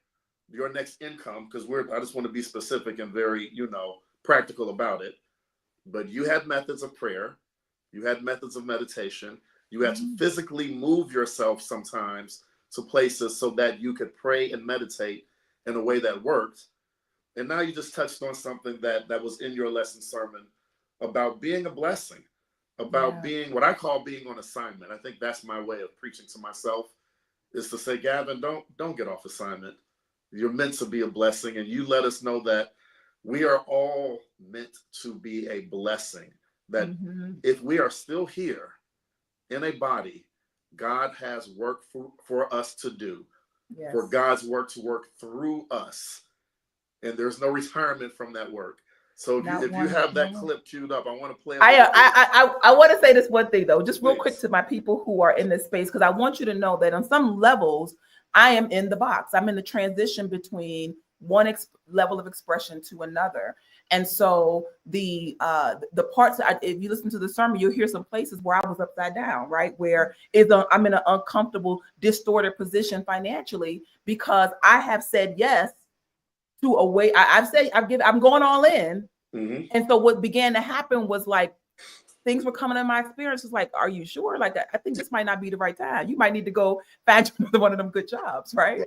your next income, because I just want to be specific and very, practical about it. But you had methods of prayer, you had methods of meditation, you had to physically move yourself sometimes to places so that you could pray and meditate in a way that worked. And now you just touched on something that was in your lesson sermon about being a blessing. About being what I call being on assignment. I think that's my way of preaching to myself, is to say, Gavin, don't get off assignment. You're meant to be a blessing, and you let us know that we are all meant to be a blessing. That if we are still here in a body, God has work for us to do, for God's work to work through us, and there's no retirement from that work. So if you have that clip queued up, I want to play it. I want to say this one thing, though, just real quick to my people who are in this space, because I want you to know that on some levels, I am in the box. I'm in the transition between one level of expression to another. And so the parts, if you listen to the sermon, you'll hear some places where I was upside down, right? Where I'm in an uncomfortable, distorted position financially because I have said yes to a way. I'm going all in. And so what began to happen was like things were coming in my experience. It's like, are you sure? Like, I think this might not be the right time. You might need to go find one of them good jobs, right?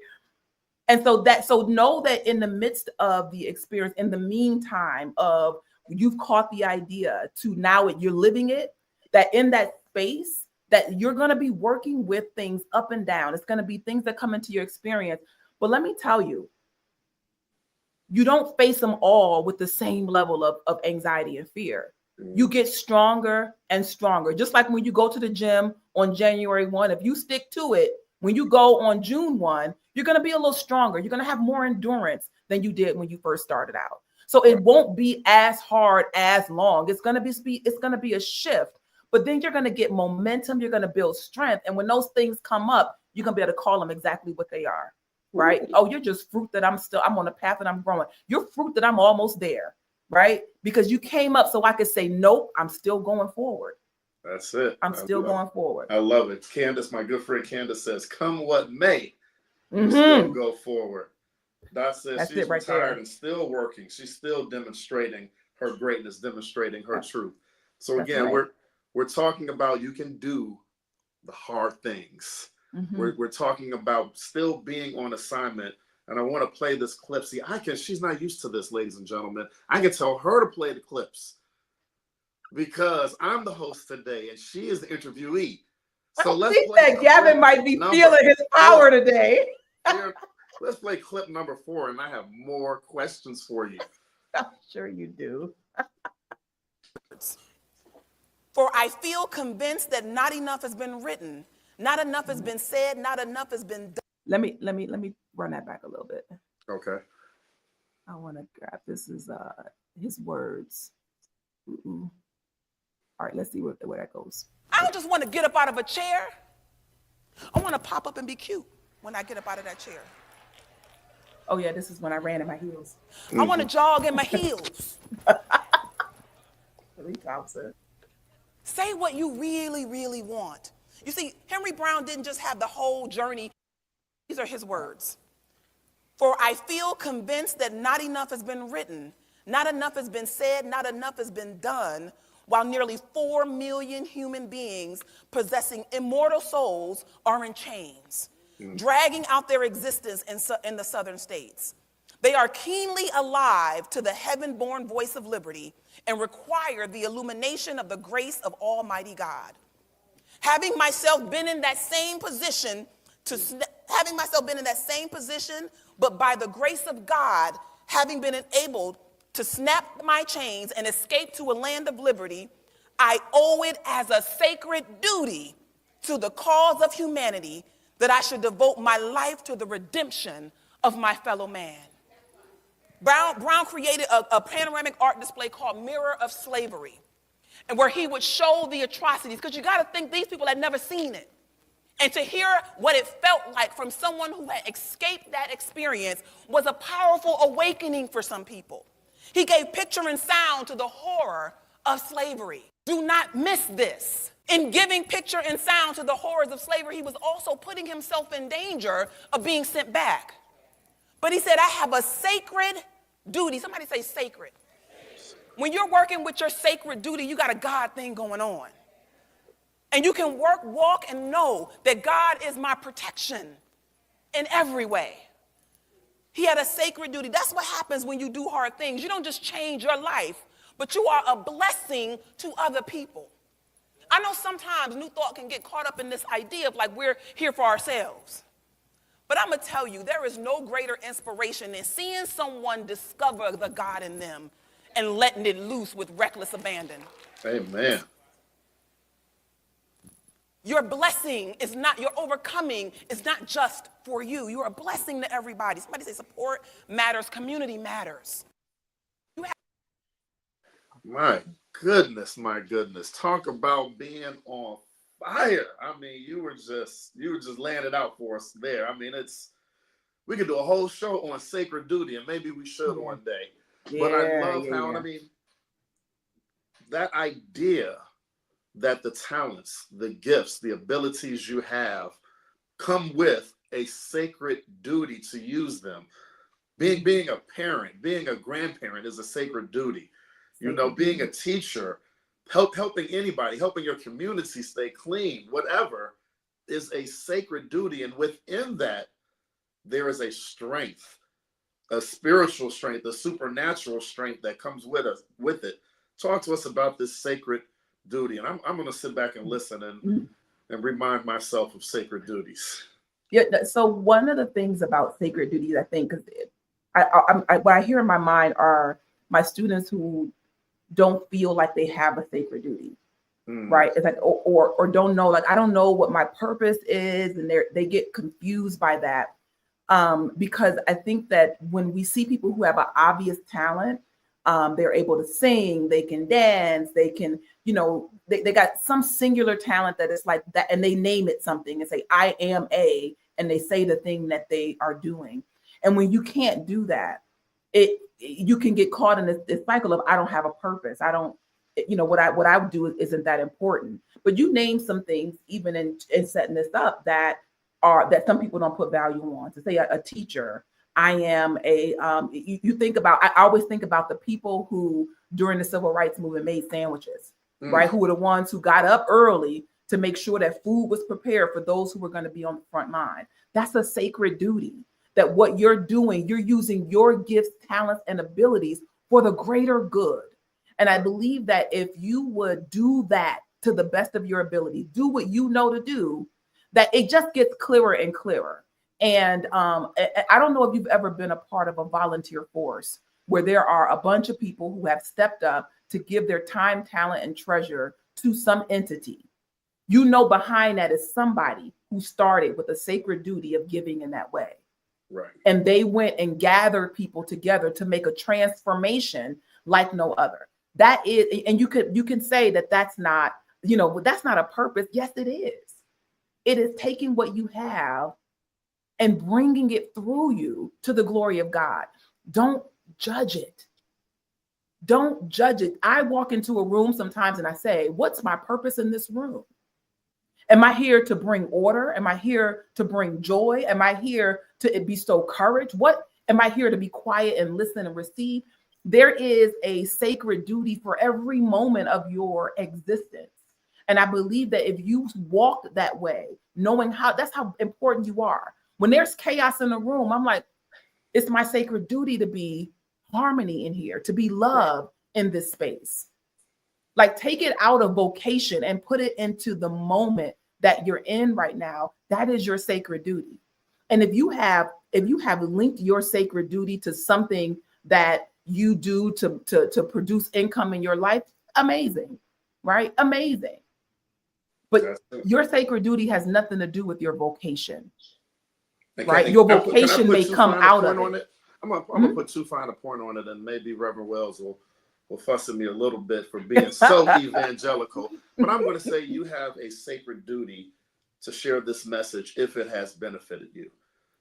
And so know that in the midst of the experience, in the meantime of you've caught the idea to now you're living it, that in that space that you're going to be working with things up and down. It's going to be things that come into your experience. But let me tell you, you don't face them all with the same level of anxiety and fear. You get stronger and stronger. Just like when you go to the gym on January 1, if you stick to it, when you go on June 1, you're going to be a little stronger. You're going to have more endurance than you did when you first started out. So it won't be as hard as long. It's going to be a shift, but then you're going to get momentum. You're going to build strength. And when those things come up, you're going to be able to call them exactly what they are. Right? Oh, you're just fruit that I'm on a path that I'm growing. You're fruit that I'm almost there, right? Because you came up so I could say, nope, I'm still going forward. That's it. I'm still going forward. I love it. Candace, my good friend Candace says, come what may, still go forward. That says she's retired and still working. She's still demonstrating her greatness, demonstrating her truth. So again, we're talking about you can do the hard things. We're talking about still being on assignment. And I want to play this clip. See, she's not used to this, ladies and gentlemen. I can tell her to play the clips because I'm the host today and she is the interviewee. So let's play. Gavin might be feeling his power today. Let's play clip number 4, and I have more questions for you. I'm sure you do. For I feel convinced that not enough has been written. Not enough has been said, not enough has been done. Let me run that back a little bit. Okay. I want to grab this is his words. All right, let's see where that goes. I don't just want to get up out of a chair. I want to pop up and be cute when I get up out of that chair. Oh yeah, this is when I ran in my heels. I want to jog in my heels. Sheree Thompson. Say what you really, really want. You see, Henry Brown didn't just have the whole journey. These are his words. For I feel convinced that not enough has been written, not enough has been said, not enough has been done, while nearly 4 million human beings possessing immortal souls are in chains, dragging out their existence in the southern states. They are keenly alive to the heaven-born voice of liberty and require the illumination of the grace of Almighty God. Having myself been in that same position, but by the grace of God, having been enabled to snap my chains and escape to a land of liberty, I owe it as a sacred duty to the cause of humanity that I should devote my life to the redemption of my fellow man. Brown created a panoramic art display called Mirror of Slavery, and where he would show the atrocities, because you got to think these people had never seen it. And to hear what it felt like from someone who had escaped that experience was a powerful awakening for some people. He gave picture and sound to the horror of slavery. Do not miss this. In giving picture and sound to the horrors of slavery, he was also putting himself in danger of being sent back. But he said, I have a sacred duty. Somebody say sacred. When you're working with your sacred duty, you got a God thing going on. And you can work, walk, and know that God is my protection in every way. He had a sacred duty. That's what happens when you do hard things. You don't just change your life, but you are a blessing to other people. I know sometimes New Thought can get caught up in this idea of like we're here for ourselves. But I'm going to tell you, there is no greater inspiration than seeing someone discover the God in them and letting it loose with reckless abandon. Amen. Your blessing is not, your overcoming is not just for you. You're a blessing to everybody. Somebody say support matters, community matters. My goodness. Talk about being on fire. I mean, you were just laying it out for us there. I mean, we could do a whole show on sacred duty, and maybe we should one day. But I love how, I mean, that idea that the talents, the gifts, the abilities you have come with a sacred duty to use them. Being a parent, being a grandparent is a sacred duty. You know, being a teacher, helping anybody, helping your community stay clean, whatever, is a sacred duty. And within that, there is a strength, a spiritual strength, a supernatural strength that comes with it. Talk to us about this sacred duty. And I'm going to sit back and listen and remind myself of sacred duties. Yeah. So one of the things about sacred duties, I think, because what I hear in my mind are my students who don't feel like they have a sacred duty, right? It's like, or don't know, like, I don't know what my purpose is. And they get confused by that. Because I think that when we see people who have an obvious talent, they're able to sing, they can dance, they can, you know, they got some singular talent that is like that, and they name it something and say, I am and they say the thing that they are doing. And when you can't do that, you can get caught in this cycle of, I don't have a purpose. I don't, you know, what I would do isn't that important. But you name some things, even in setting this up, that some people don't put value on. To say a teacher, I am you think about, I always think about the people who during the civil rights movement made sandwiches, right? Who were the ones who got up early to make sure that food was prepared for those who were going to be on the front line. That's a sacred duty, that what you're doing, you're using your gifts, talents, and abilities for the greater good. And I believe that if you would do that to the best of your ability, do what you know to do, that it just gets clearer and clearer. And I don't know if you've ever been a part of a volunteer force where there are a bunch of people who have stepped up to give their time, talent, and treasure to some entity. You know, behind that is somebody who started with a sacred duty of giving in that way. Right. And they went and gathered people together to make a transformation like no other. That is, and you can say that that's not, you know, that's not a purpose. Yes, it is. It is taking what you have and bringing it through you to the glory of God. Don't judge it. Don't judge it. I walk into a room sometimes and I say, what's my purpose in this room? Am I here to bring order? Am I here to bring joy? Am I here to bestow courage? What am I here to be quiet and listen and receive? There is a sacred duty for every moment of your existence. And I believe that if you walk that way, knowing that's how important you are. When there's chaos in the room, I'm like, It's my sacred duty to be harmony in here, to be love in this space. Like, take it out of vocation and put it into the moment that you're in right now. That is your sacred duty. And if you have linked your sacred duty to something that you do to produce income in your life, amazing, right? Amazing. But your sacred duty has nothing to do with your vocation, right? Your vocation may come out of it. I'm gonna put too fine a point on it, and maybe Reverend Wells will fuss at me a little bit for being so evangelical. But I'm going to say you have a sacred duty to share this message if it has benefited you.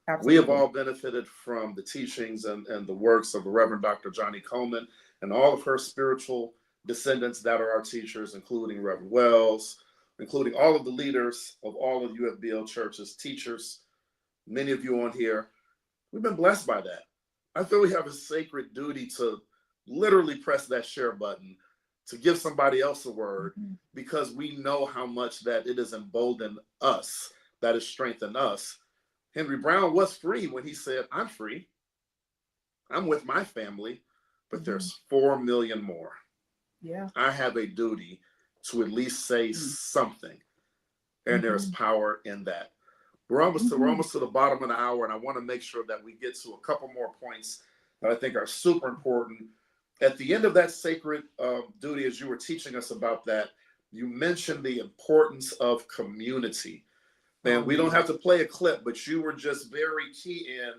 Absolutely. We have all benefited from the teachings and the works of the Reverend Dr. Johnny Coleman and all of her spiritual descendants that are our teachers, including Reverend Wells, including all of the leaders of all of UFBL churches, teachers, many of you on here. We've been blessed by that. I feel we have a sacred duty to literally press that share button, to give somebody else a word, because we know how much that it has emboldened us, that has strengthened us. Henry Brown was free when he said, I'm free. I'm with my family, but there's 4 million more. Yeah. I have a duty to at least say something. And there's power in that. We're almost to the bottom of the hour, and I want to make sure that we get to a couple more points that I think are super important. At the end of that sacred duty, as you were teaching us about that, you mentioned the importance of community. And we don't have to play a clip, but you were just very key in,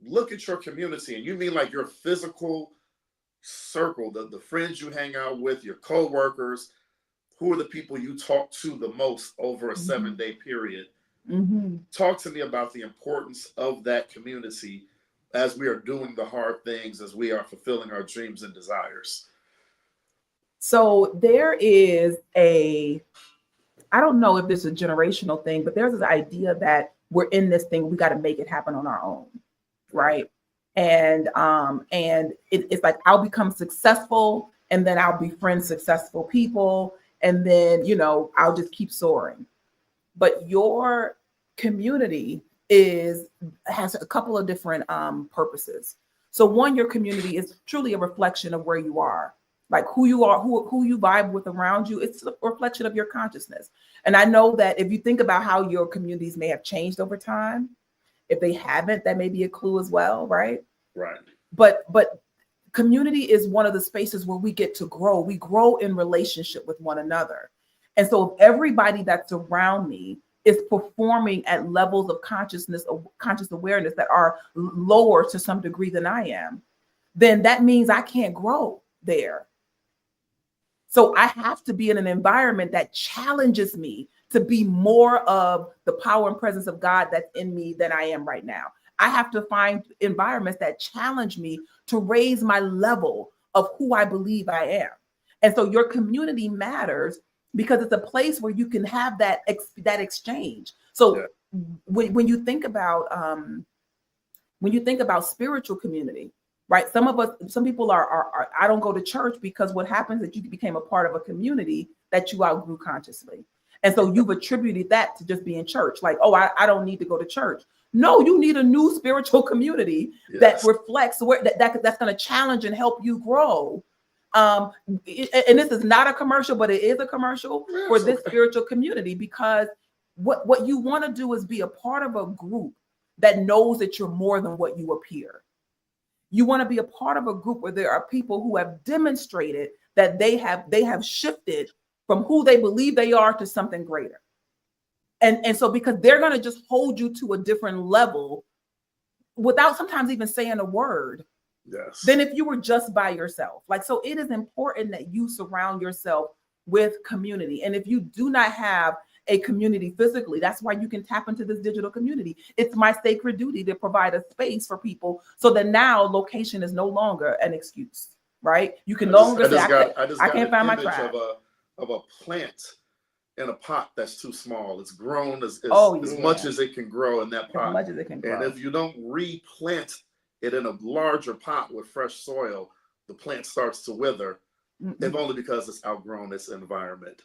look at your community. And you mean like your physical circle, the friends you hang out with, your co-workers, who are the people you talk to the most over a 7-day period. Talk to me about the importance of that community as we are doing the hard things, as we are fulfilling our dreams and desires. So there is I don't know if this is a generational thing, but there's this idea that we're in this thing, we got to make it happen on our own, right? And it's like, I'll become successful, and then I'll befriend successful people, and then, I'll just keep soaring. But your community has a couple of different purposes. So one, your community is truly a reflection of where you are, like who you are, who you vibe with around you. It's a reflection of your consciousness. And I know that if you think about how your communities may have changed over time, if they haven't, that may be a clue as well, right? Right. But community is one of the spaces where we get to grow. We grow in relationship with one another. And so if everybody that's around me is performing at levels of conscious awareness that are lower to some degree than I am, then that means I can't grow there. So I have to be in an environment that challenges me to be more of the power and presence of God that's in me than I am right now. I have to find environments that challenge me to raise my level of who I believe I am. And so your community matters because it's a place where you can have that exchange. So when you think about spiritual community, right? Some people are I don't go to church because what happens is you became a part of a community that you outgrew consciously. And so you've attributed that to just being church. Like, oh, I don't need to go to church. No, you need a new spiritual community that reflects where that's going to challenge and help you grow. And this is not a commercial, but it is a commercial for this spiritual community, because what you want to do is be a part of a group that knows that you're more than what you appear. You want to be a part of a group where there are people who have demonstrated that they have shifted from who they believe they are to something greater. And so because they're going to just hold you to a different level without sometimes even saying a word. Yes. Than if you were just by yourself. Like, so it is important that you surround yourself with community. And if you do not have a community physically, that's why you can tap into this digital community. It's my sacred duty to provide a space for people so that now location is no longer an excuse, right? You can no longer say, I can't find my tribe. Of a plant in a pot that's too small. It's grown as much as it can grow in that pot. As much as it can grow. And if you don't replant it in a larger pot with fresh soil, the plant starts to wither, if only because it's outgrown its environment.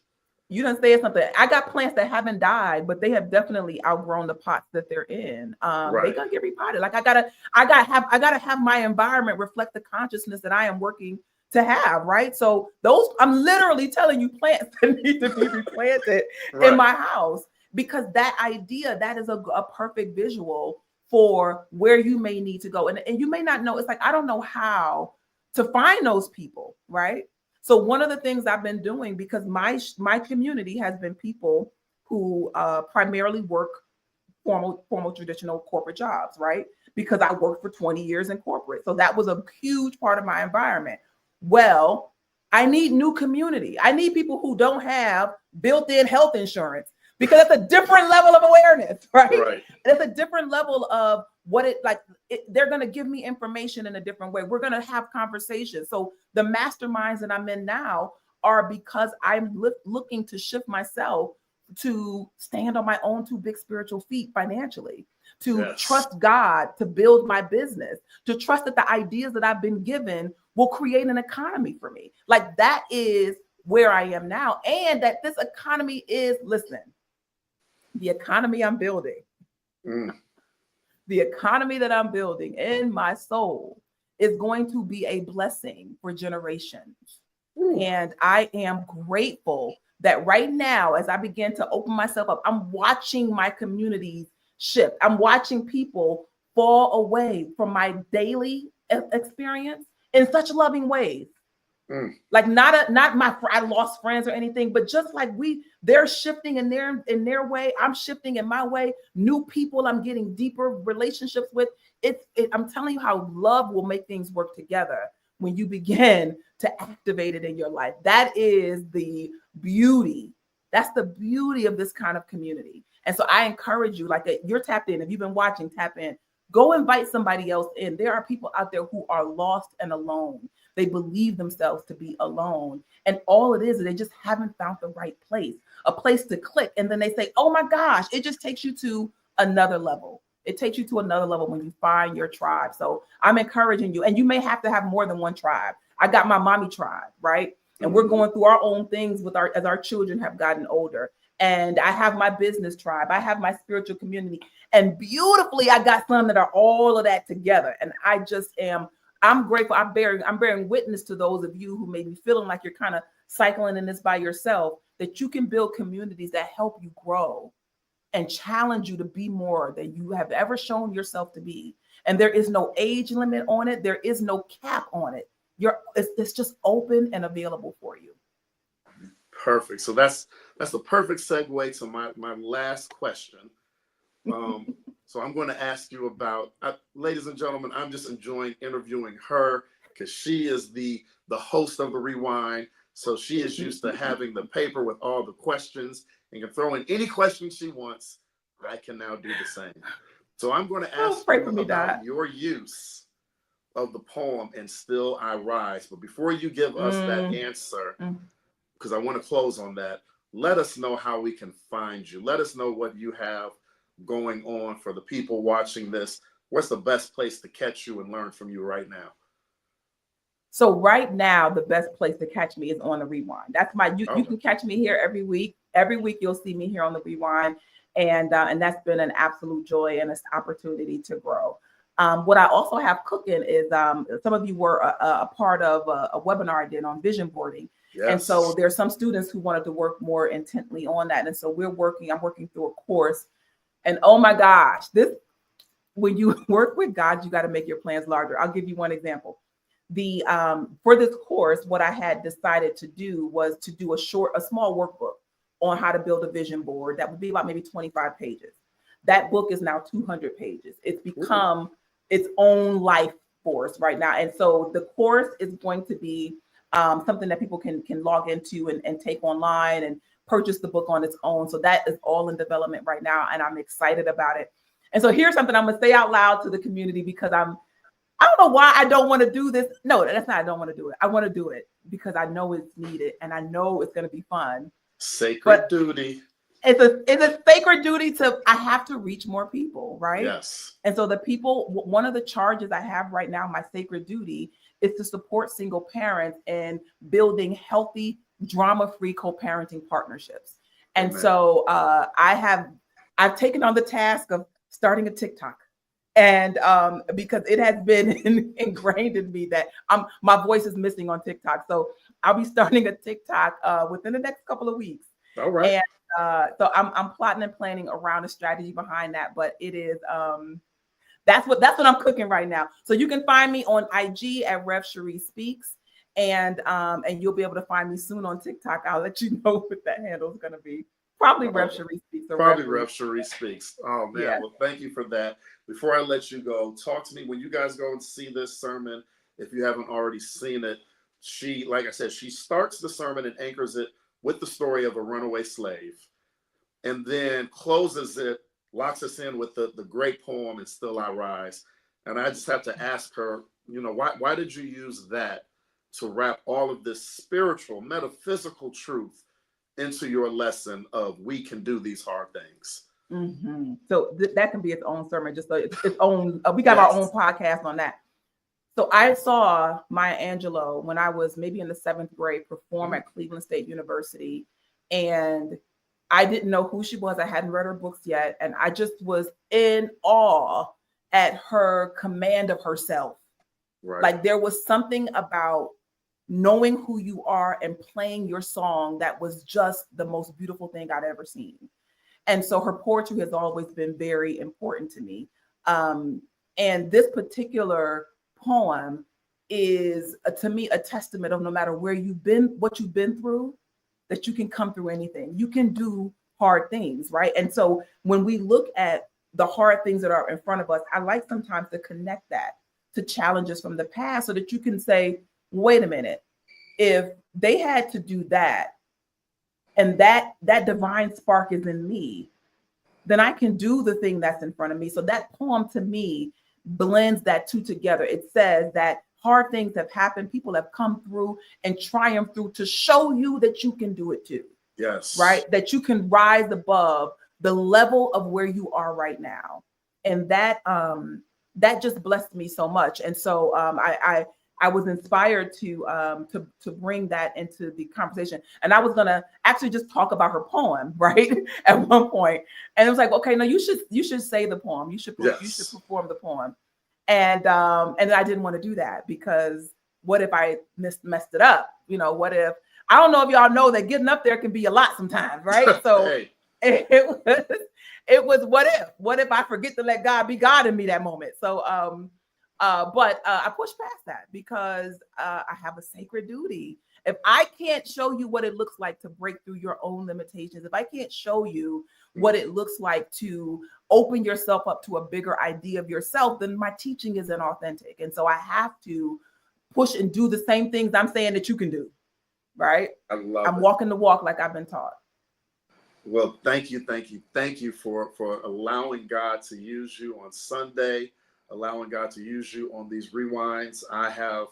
You done said something. I got plants that haven't died, but they have definitely outgrown the pots that they're in. They gonna get repotted. Like I gotta have my environment reflect the consciousness that I am working to have, right? So those, I'm literally telling you plants that need to be replanted in my house, because that idea, that is a perfect visual for where you may need to go. And you may not know, it's like, I don't know how to find those people, right? So one of the things I've been doing, because my community has been people who primarily work formal traditional corporate jobs, right? Because I worked for 20 years in corporate. So that was a huge part of my environment. Well, I need new community. I need people who don't have built-in health insurance, because it's a different level of awareness, right? It's a different level of what it like. They're going to give me information in a different way. We're going to have conversations. So the masterminds that I'm in now are because I'm looking to shift myself to stand on my own two big spiritual feet financially, to trust God to build my business, to trust that the ideas that I've been given will create an economy for me. Like that is where I am now. And that this economy is, listen, the economy I'm building, the economy that I'm building in my soul is going to be a blessing for generations. And I am grateful that right now, as I begin to open myself up, I'm watching my communities shift. I'm watching people fall away from my daily experience in such loving ways. Like not my I lost friends or anything, but just like they're shifting in their way, I'm shifting in my way. New people I'm getting deeper relationships with. I'm telling you how love will make things work together when you begin to activate it in your life. That is the beauty. That's the beauty of this kind of community. And so I encourage you, like you're tapped in. If you've been watching, tap in. Go invite somebody else in. There are people out there who are lost and alone. They believe themselves to be alone. And all it is they just haven't found the right place, a place to click. And then they say, oh my gosh, it just takes you to another level. It takes you to another level when you find your tribe. So I'm encouraging you. And you may have to have more than one tribe. I got my mommy tribe, right? And we're going through our own things as our children have gotten older. And I have my business tribe. I have my spiritual community. And beautifully, I got some that are all of that together. And I'm grateful. I'm bearing witness to those of you who may be feeling like you're kind of cycling in this by yourself, that you can build communities that help you grow and challenge you to be more than you have ever shown yourself to be. And there is no age limit on it. There is no cap on it. It's just open and available for you. Perfect. So that's the perfect segue to my last question. So I'm going to ask you about, ladies and gentlemen, I'm just enjoying interviewing her because she is the host of the Rewind. So she is used to having the paper with all the questions and can throw in any question she wants. I can now do the same. So I'm going to ask you about your use of the poem "And Still I Rise." But before you give us that answer, because I want to close on that, let us know how we can find you. Let us know what you have going on for the people watching this. What's the best place to catch you and learn from you right now? So right now, the best place to catch me is on the Rewind. That's you can catch me here every week. Every week you'll see me here on the Rewind. And that's been an absolute joy and an opportunity to grow. What I also have cooking is some of you were a part of a webinar I did on vision boarding. Yes. And so there's some students who wanted to work more intently on that. And so I'm working through a course. And oh my gosh, when you work with God, you got to make your plans larger. I'll give you one example. For this course, what I had decided to do was to do a small workbook on how to build a vision board that would be about maybe 25 pages. That book is now 200 pages. It's become its own life force right now. And so the course is going to be something that people can log into and take online and purchase the book on its own. So that is all in development right now, and I'm excited about it. And so here's something I'm gonna say out loud to the community, because I don't know why I don't want to do this. No, that's not I don't want to do it. I want to do it because I know it's needed and I know it's gonna be fun. Sacred duty. It's a sacred duty I have to reach more people, right? Yes. And so one of the charges I have right now, my sacred duty, is to support single parents in building healthy drama-free co-parenting partnerships. And Amen. so I've taken on the task of starting a TikTok. And because it has been ingrained in me that my voice is missing on TikTok. So I'll be starting a TikTok within the next couple of weeks. All right. And so I'm plotting and planning around a strategy behind that. But it is that's what I'm cooking right now. So you can find me on IG at Rev Sheree Speaks, and you'll be able to find me soon on TikTok. I'll let you know what that handle is going to be. Probably Rev Sheree Speaks. Or Probably Rev Sheree Speaks. Oh man, Yeah. Well, thank you for that. Before I let you go, talk to me when you guys go and see this sermon. If you haven't already seen it, she, like I said, she starts the sermon and anchors it with the story of a runaway slave, and then closes it, locks us in with the great poem "And Still I Rise." And I just have to ask her, why did you use that to wrap all of this spiritual, metaphysical truth into your lesson of we can do these hard things? Mm-hmm. So that can be its own sermon, just so its own. We got our own podcast on that. So I saw Maya Angelou when I was maybe in the 7th grade perform at Cleveland State University, and I didn't know who she was. I hadn't read her books yet, and I just was in awe at her command of herself. Right. Like there was something about knowing who you are and playing your song that was just the most beautiful thing I'd ever seen. And so her poetry has always been very important to me. And this particular poem is, to me, a testament of no matter where you've been, what you've been through, that you can come through anything. You can do hard things, right? And so when we look at the hard things that are in front of us, I like sometimes to connect that to challenges from the past so that you can say, wait a minute, if they had to do that, and that divine spark is in me, then I can do the thing that's in front of me. So that poem to me blends that two together. It says that hard things have happened. People have come through and triumphed through to show you that you can do it too. Yes. Right? That you can rise above the level of where you are right now. And that just blessed me so much. And so I was inspired to bring that into the conversation. And I was gonna actually just talk about her poem, right? At one point. And it was like, okay, no, you should say the poem. You should perform the poem. And I didn't want to do that because what if I messed it up? What if, I don't know if y'all know that getting up there can be a lot sometimes, right? So Hey. it was what if I forget to let God be God in me that moment? So but I pushed past that because I have a sacred duty. If I can't show you what it looks like to break through your own limitations, if I can't show you what it looks like to open yourself up to a bigger idea of yourself, then my teaching isn't authentic. And so I have to push and do the same things I'm saying that you can do, right? I'm walking the walk like I've been taught. Well, thank you for allowing God to use you on Sunday, allowing God to use you on these rewinds. I have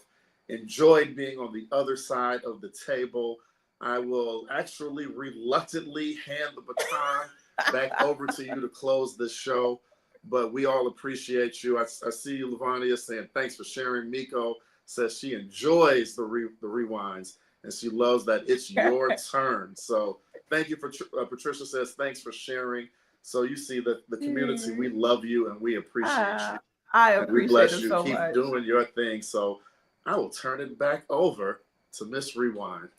enjoyed being on the other side of the table. I will actually reluctantly hand the baton back over to you to close this show, but we all appreciate you. I see you, Lavania, saying thanks for sharing. Miko says she enjoys the rewinds and she loves that it's your turn. So thank you for Patricia says thanks for sharing. So you see the community, we love you and we appreciate you. I appreciate it so much. Keep doing your thing. So I will turn it back over to Miss Rewind.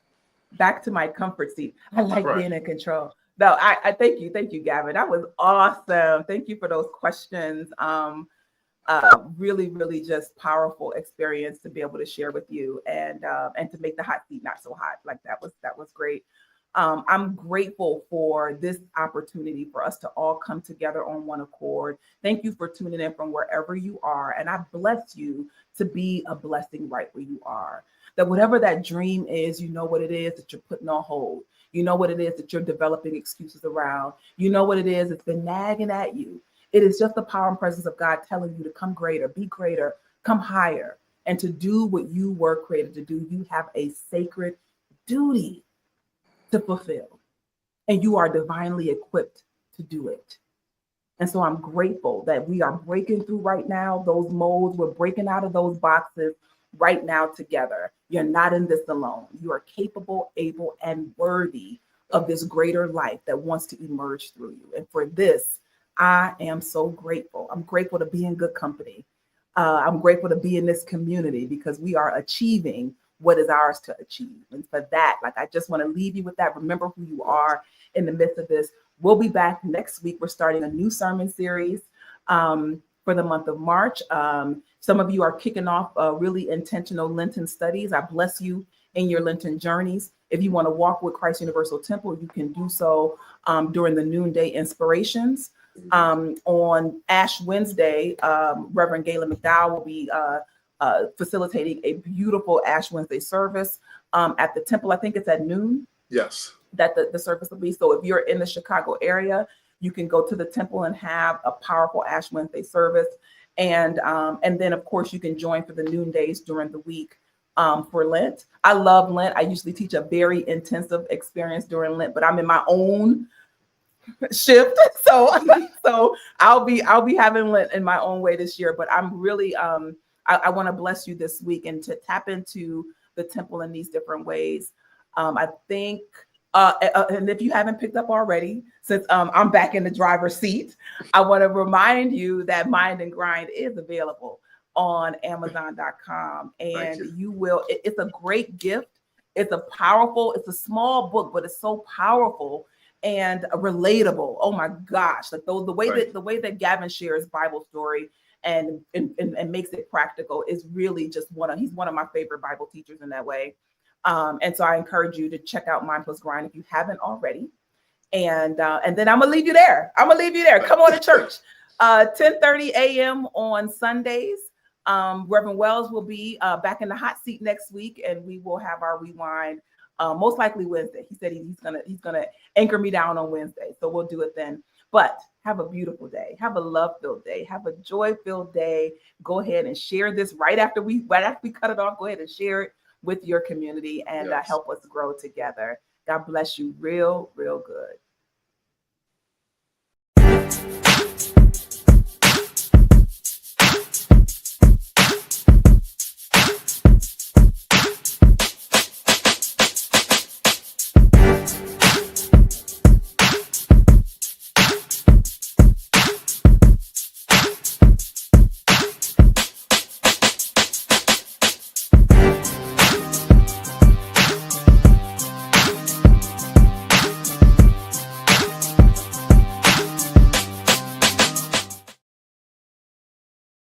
Back to my comfort seat. I like being in control. No, I thank you, Gavin. That was awesome. Thank you for those questions. Really, really just powerful experience to be able to share with you and to make the hot seat not so hot. Like that was great. I'm grateful for this opportunity for us to all come together on one accord. Thank you for tuning in from wherever you are. And I bless you to be a blessing right where you are. That whatever that dream is, you know what it is that you're putting on hold. You know what it is that you're developing excuses around. You know what it is that's been nagging at you. It is just the power and presence of God telling you to come greater, be greater, come higher, and to do what you were created to do. You have a sacred duty to fulfill, and you are divinely equipped to do it. And so I'm grateful that we are breaking through right now those molds. We're breaking out of those boxes. right now together. You're not in this alone. You are capable, able, and worthy of this greater life that wants to emerge through you. And for this, I am so grateful. I'm grateful to be in good company. I'm grateful to be in this community because we are achieving what is ours to achieve. And for that, like, I just want to leave you with that. Remember who you are in the midst of this. We'll be back next week. We're starting a new sermon series for the month of March. Some of you are kicking off really intentional Lenten studies. I bless you in your Lenten journeys. If you want to walk with Christ Universal Temple, you can do so during the noonday inspirations. On Ash Wednesday, Reverend Galen McDowell will be facilitating a beautiful Ash Wednesday service at the temple. I think it's at noon. Yes. That the service will be. So if you're in the Chicago area, you can go to the temple and have a powerful Ash Wednesday service. And then, of course, you can join for the noondays during the week for Lent. I love Lent. I usually teach a very intensive experience during Lent, but I'm in my own shift. So I'll be having Lent in my own way this year. But I'm really I want to bless you this week and to tap into the temple in these different ways. I think. And if you haven't picked up already, since I'm back in the driver's seat, I want to remind you that Mind and Grind is available on Amazon.com. And you will, it's a great gift. It's a small book, but it's so powerful and relatable. Oh my gosh. Like the way that Gavin shares Bible story and makes it practical is really just he's one of my favorite Bible teachers in that way. And so I encourage you to check out Mind Plus Grind if you haven't already. And then I'm gonna leave you there. Come on to church. 10:30 a.m. on Sundays. Reverend Wells will be back in the hot seat next week, and we will have our rewind most likely Wednesday. He said he's gonna anchor me down on Wednesday, so we'll do it then. But have a beautiful day. Have a love-filled day. Have a joy-filled day. Go ahead and share this right after we cut it off. Go ahead and share it with your community and help us grow together. God bless you real, real good.